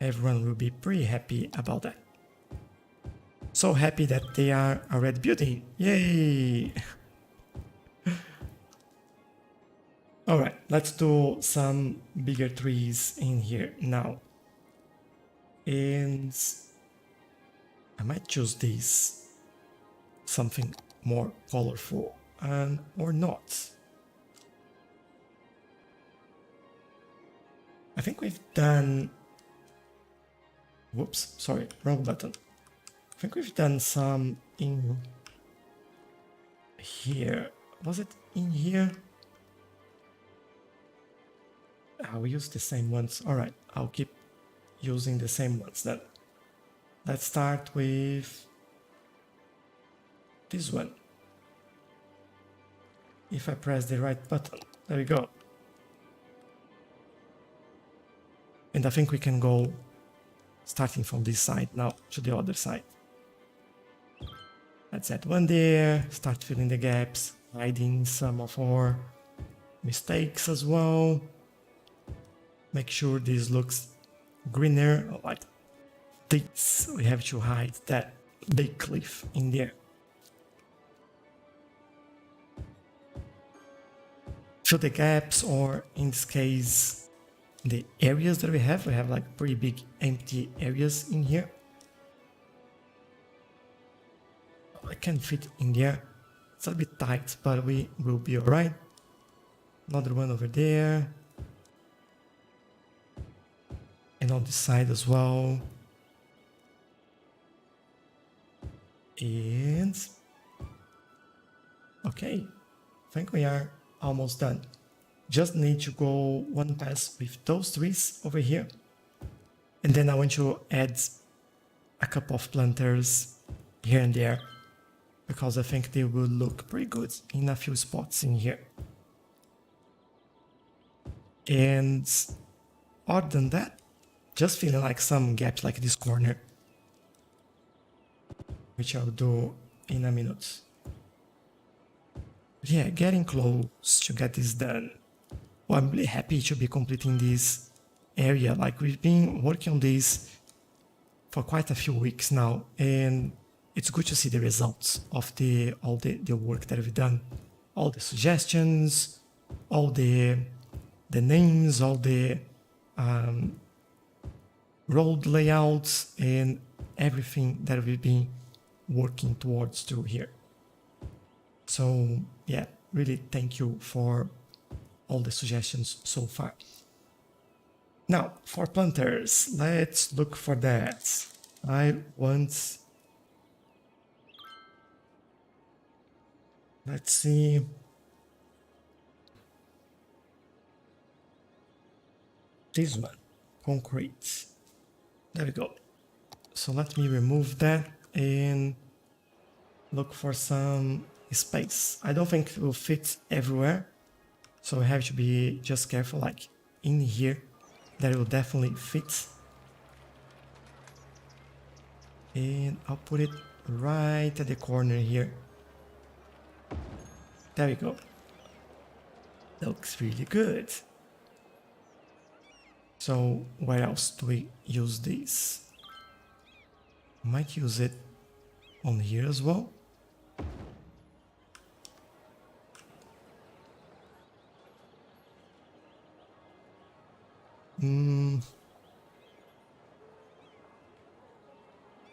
Everyone will be pretty happy about that. So happy that they are already building. Yay! Alright, let's do some bigger trees in here now. And I might choose this. Something more colorful. Or not. I think we've done... Whoops, sorry, wrong button. I think we've done some in here. Was it in here? I'll use the same ones. Alright, I'll keep using the same ones then. Let's start with this one. If I press the right button, there we go. And I think we can go starting from this side now to the other side. Let's add one there, start filling the gaps, hiding some of our mistakes as well. Make sure this looks greener, like this. We have to hide that big cliff in there. Fill the gaps, or in this case, the areas that we have like pretty big empty areas in here. I can fit in there. It's a bit tight, but we will be alright. Another one over there. And on this side as well. And okay, I think we are almost done. just need to go one pass with those trees over here. And then I want to add a couple of planters here and there, because I think they will look pretty good in a few spots in here. And other than that, just feeling like some gaps like this corner, which I'll do in a minute. But yeah, getting close to get this done. Well, I'm really happy to be completing this area. Like, we've been working on this for quite a few weeks now, and it's good to see the results of all the work that we've done. All the suggestions, all the names, all the road layouts, and everything that we've been working towards through here. So yeah, really thank you for all the suggestions so far. Now, for planters, let's look for that. I want... Let's see. This one, concrete. There we go. So let me remove that and look for some space. I don't think it will fit everywhere, so I have to be just careful, like in here, that it will definitely fit. And I'll put it right at the corner here. There we go. That looks really good. So where else do we use this? Might use it on here as well.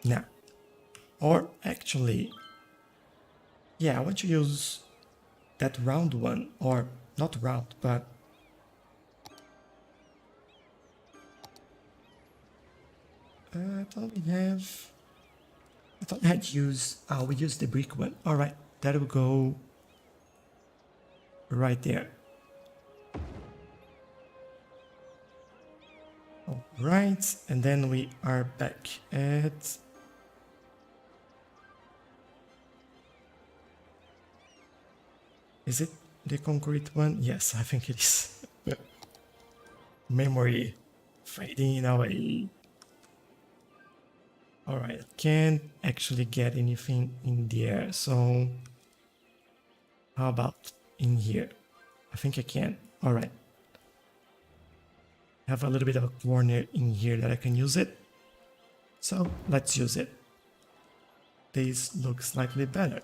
Nah. Or actually, yeah, I want to use that round one, or not round, but I thought I had used, we used the brick one. All right, that will go right there. All right, and then we are back at... Is it the concrete one? Yes, I think it is. Memory fading away. Alright, I can't actually get anything in there, so how about in here? I think I can. Alright. Have a little bit of a corner in here that I can use it. So let's use it. This looks slightly better.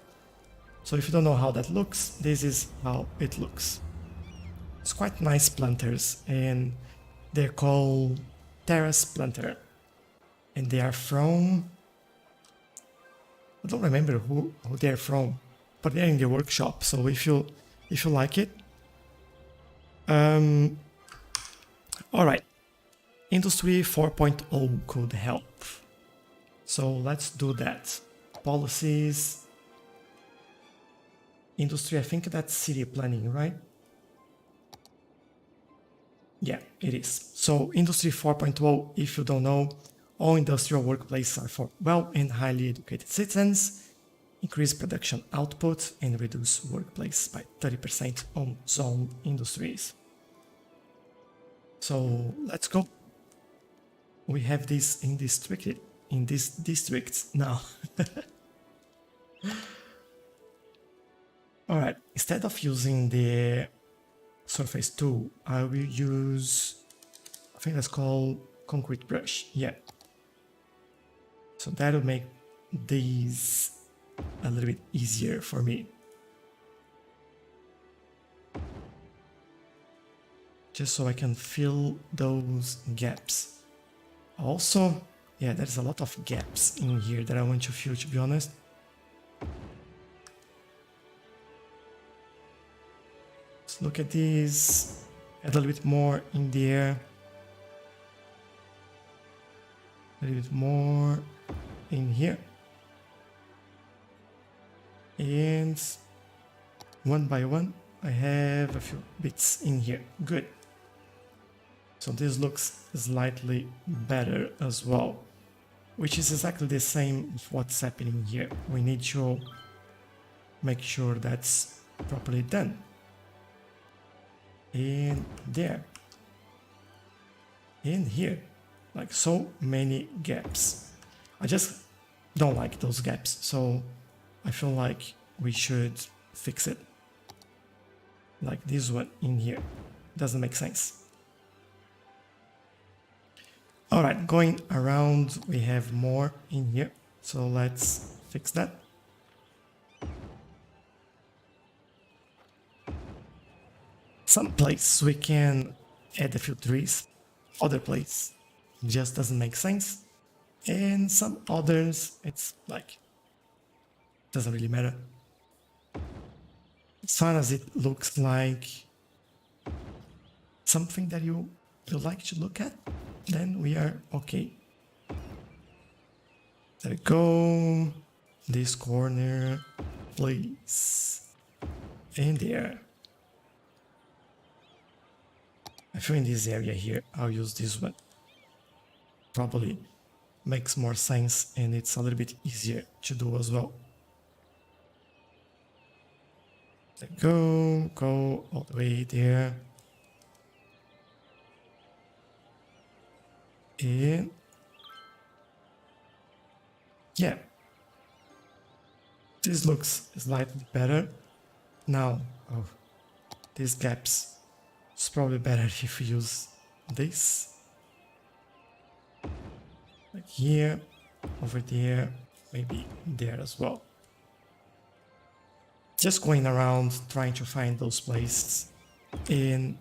So if you don't know how that looks, this is how it looks. It's quite nice planters, and they're called terrace planter. And they are from... I don't remember who they're from, but they're in the workshop. So if you like it. Alright. Industry 4.0 could help. So let's do that. Policies... Industry, I think that's city planning, right? Yeah, it is. So Industry 4.0, if you don't know, all industrial workplaces are for well and highly educated citizens, increase production output, and reduce workplace by 30% on zone industries. So let's go. We have this in this district now. Alright, instead of using the surface tool, I will use, I think that's called concrete brush, yeah. So that'll make these a little bit easier for me. Just so I can fill those gaps. Also, yeah, there's a lot of gaps in here that I want to fill, to be honest. Look at this, add a little bit more in there, a little bit more in here, and one by one, I have a few bits in here. Good. So this looks slightly better as well, which is exactly the same as what's happening here. We need to make sure that's properly done. And there. And here. Like so many gaps. I just don't like those gaps, so I feel like we should fix it. Like this one in here. Doesn't make sense. Alright, going around, we have more in here, so let's fix that. Some place we can add a few trees, other place just doesn't make sense, and some others it's like doesn't really matter. As far as it looks like something that you like to look at, then we are okay. There we go. This corner, please. And there. I feel in this area here, I'll use this one. Probably makes more sense and it's a little bit easier to do as well. There we go. Go all the way there. And yeah, this looks slightly better now. Oh, these gaps, it's probably better if we use this, like here, over there, maybe there as well. Just going around trying to find those places and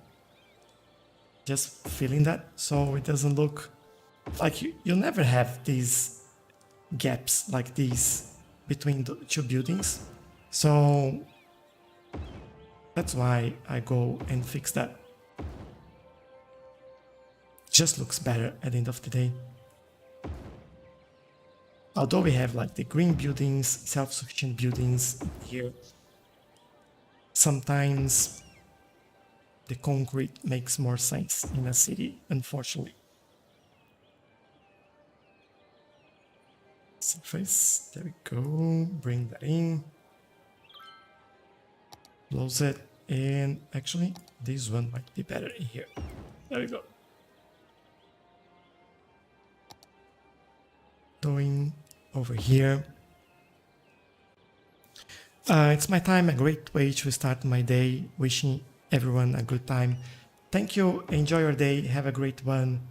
just filling that so it doesn't look like you'll never have these gaps like these between the two buildings. So that's why I go and fix that. Just looks better at the end of the day. Although we have like the green buildings, self-sufficient buildings here, sometimes the concrete makes more sense in a city, unfortunately. Surface, there we go, bring that in, close it, and actually this one might be better in here. There we go. Going over here. It's my time, a great way to start my day. Wishing everyone a good time. Thank you, enjoy your day, have a great one,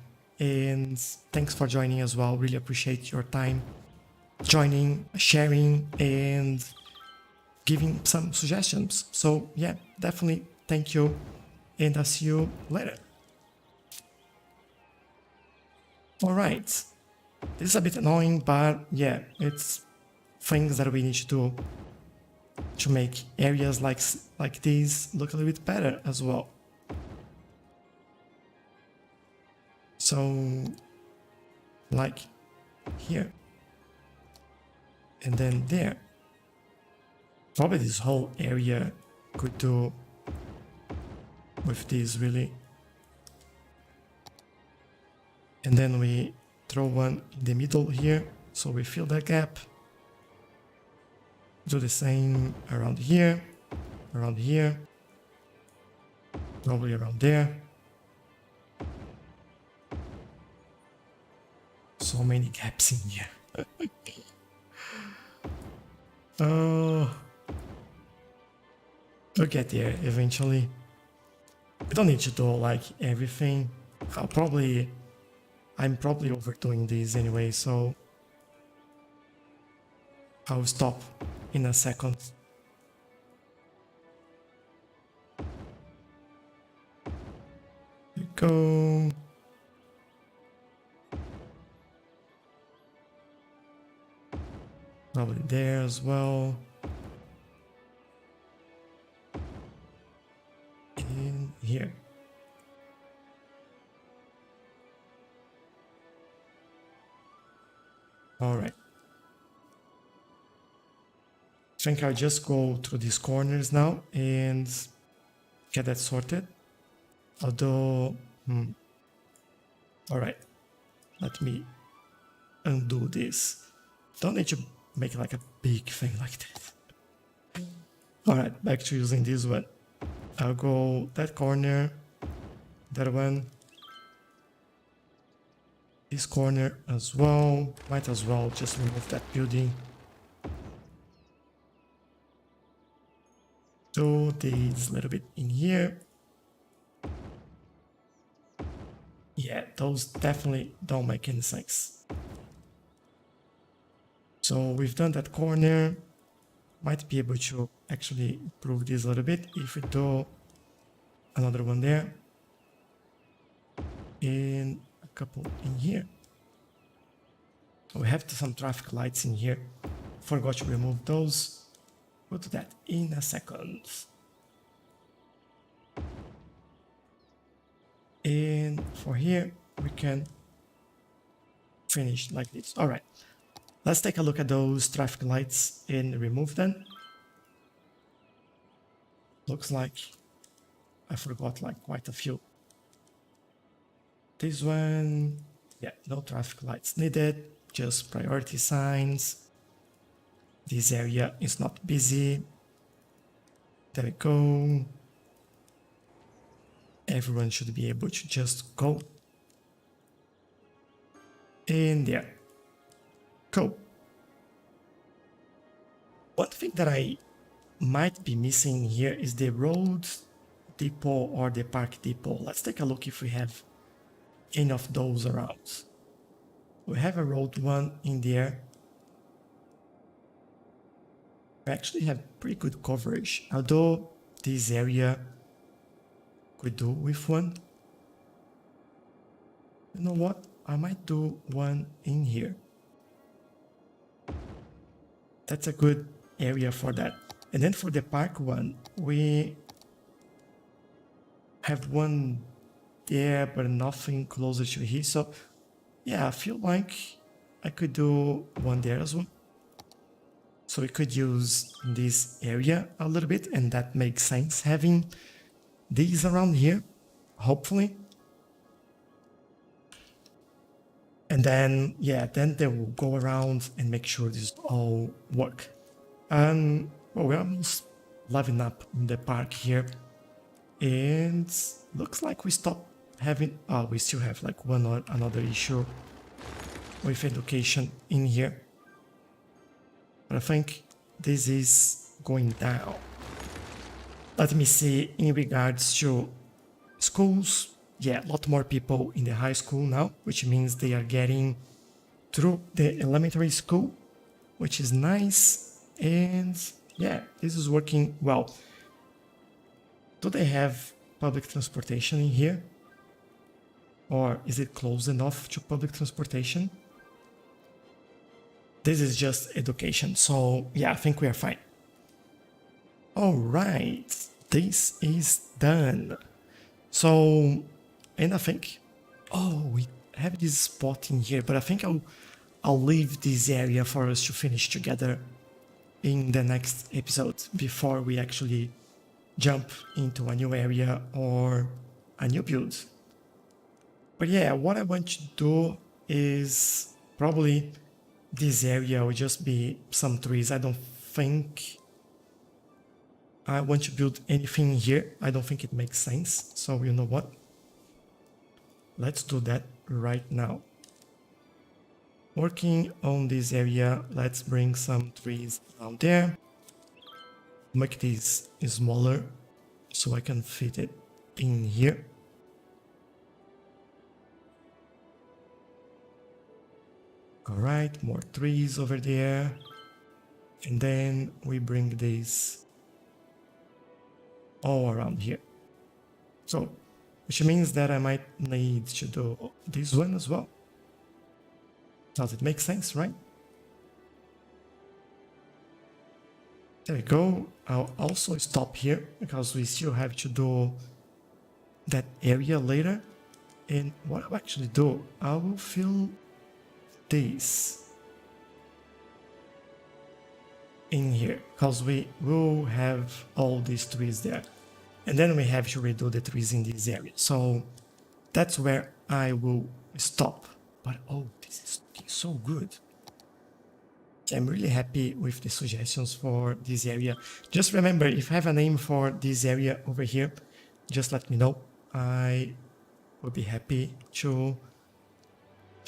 and thanks for joining as well. Really appreciate your time, joining, sharing, and giving some suggestions. So yeah, definitely thank you, and I'll see you later. Alright, this is a bit annoying, but yeah, it's things that we need to do to make areas like these look a little bit better as well. So like here and then there. Probably this whole area could do with this really. And then we throw one in the middle here, so we fill that gap. Do the same around here, probably around there. So many gaps in here. Oh, we'll get there eventually. We don't need to do like everything. I'm probably overdoing this anyway, so I'll stop in a second. There we go. Probably there as well. And here. All right. I think I'll just go through these corners now and get that sorted. Although, all right, let me undo this. Don't need to make like a big thing like this. All right, back to using this one. I'll go that corner, that one, this corner as well. Might as well just remove that building. Do this a little bit in here. Yeah, those definitely don't make any sense. So we've done that corner. Might be able to actually improve this a little bit if we do another one there. And a couple in here. We have some traffic lights in here. Forgot to remove those. We'll do that in a second. And for here, we can finish like this. All right, let's take a look at those traffic lights and remove them. Looks like I forgot like quite a few. This one, yeah, no traffic lights needed, just priority signs. This area is not busy. There we go. Everyone should be able to just go. And there. Cool. One thing that I might be missing here is the road depot or the park depot. Let's take a look if we have any of those around. We have a road one in there. We actually have pretty good coverage, although this area could do with one. You know what? I might do one in here. That's a good area for that. And then for the park one, we have one there, but nothing closer to here. So yeah, I feel like I could do one there as well. So we could use this area a little bit, and that makes sense having these around here, hopefully. And then, yeah, then they will go around and make sure this all work. Well, we're almost leveling up in the park here. And looks like we stopped having, we still have like one or another issue with education in here. But I think this is going down. Let me see in regards to schools. Yeah, a lot more people in the high school now, which means they are getting through the elementary school, which is nice. And yeah, this is working well. Do they have public transportation in here? Or is it close enough to public transportation? This is just education, so yeah, I think we are fine. All right, this is done. So, and I think, we have this spot in here, but I think I'll leave this area for us to finish together in the next episode before we actually jump into a new area or a new build. But yeah, what I want to do is probably this area will just be some trees. I don't think I want to build anything here. I don't think it makes sense. So you know what? Let's do that right now. Working on this area, let's bring some trees down there. Make this smaller so I can fit it in here. All right, more trees over there. And then we bring this all around here. So, which means that I might need to do this one as well. Does it make sense, right? There we go. I'll also stop here because we still have to do that area later. And what I'll actually do, I will fill this in here because we will have all these trees there. And then we have to redo the trees in this area. So that's where I will stop. But oh, this is looking so good. I'm really happy with the suggestions for this area. Just remember, if you have a name for this area over here, just let me know. I will be happy to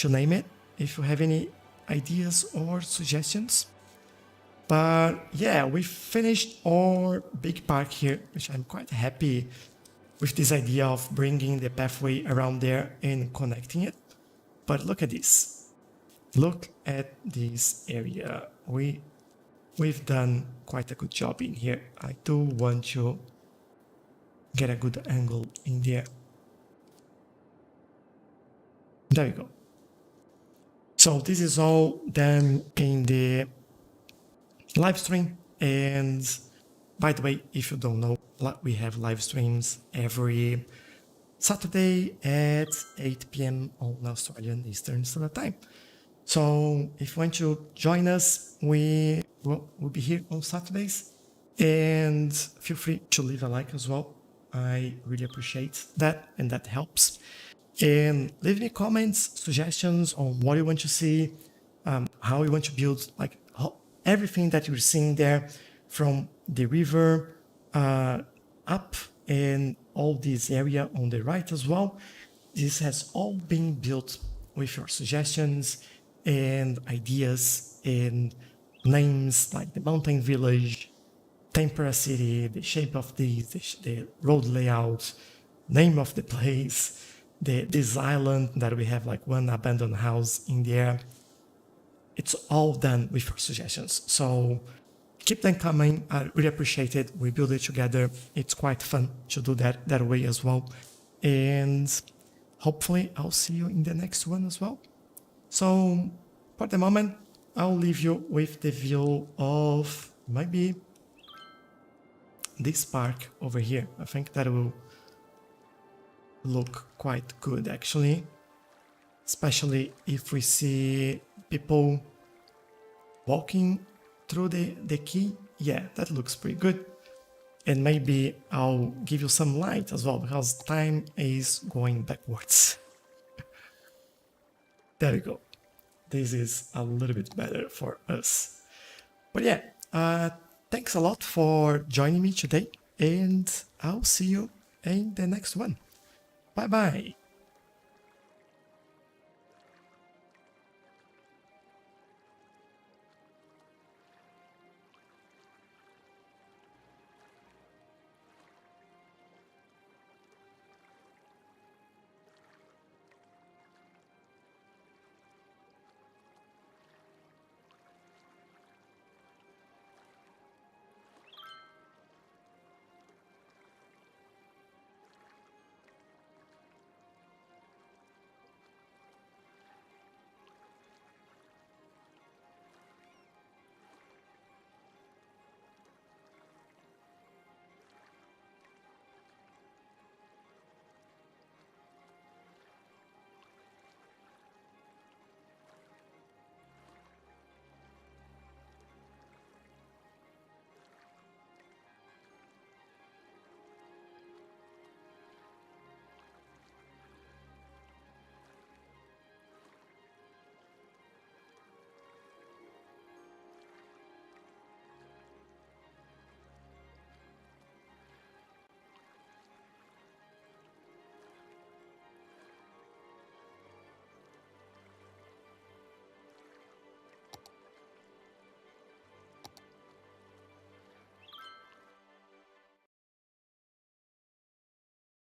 name it if you have any ideas or suggestions. But yeah, we finished our big park here, which I'm quite happy with this idea of bringing the pathway around there and connecting it. But look at this. Look at this area. We've done quite a good job in here. I do want to get a good angle in there. There we go. So this is all done in the live stream. And by the way, if you don't know, we have live streams every Saturday at 8 p.m. on Australian Eastern Standard Time. So if you want to join us, we'll be here on Saturdays, and feel free to leave a like as well. I really appreciate that, and that helps. And leave any comments, suggestions on what you want to see, how you want to build, like everything that you're seeing there from the river up and all this area on the right as well. This has all been built with your suggestions and ideas and names like the mountain village, tempera city, the shape of the road layout, name of the place, this island that we have like one abandoned house in there. It's all done with your suggestions. So keep them coming. I really appreciate it. We build it together. It's quite fun to do that way as well. And hopefully I'll see you in the next one as well. So for the moment, I'll leave you with the view of maybe this park over here. I think that will look quite good actually, especially if we see people walking through the key. Yeah, that looks pretty good. And maybe I'll give you some light as well, because time is going backwards. There we go. This is a little bit better for us. But yeah, thanks a lot for joining me today, and I'll see you in the next one. Bye bye.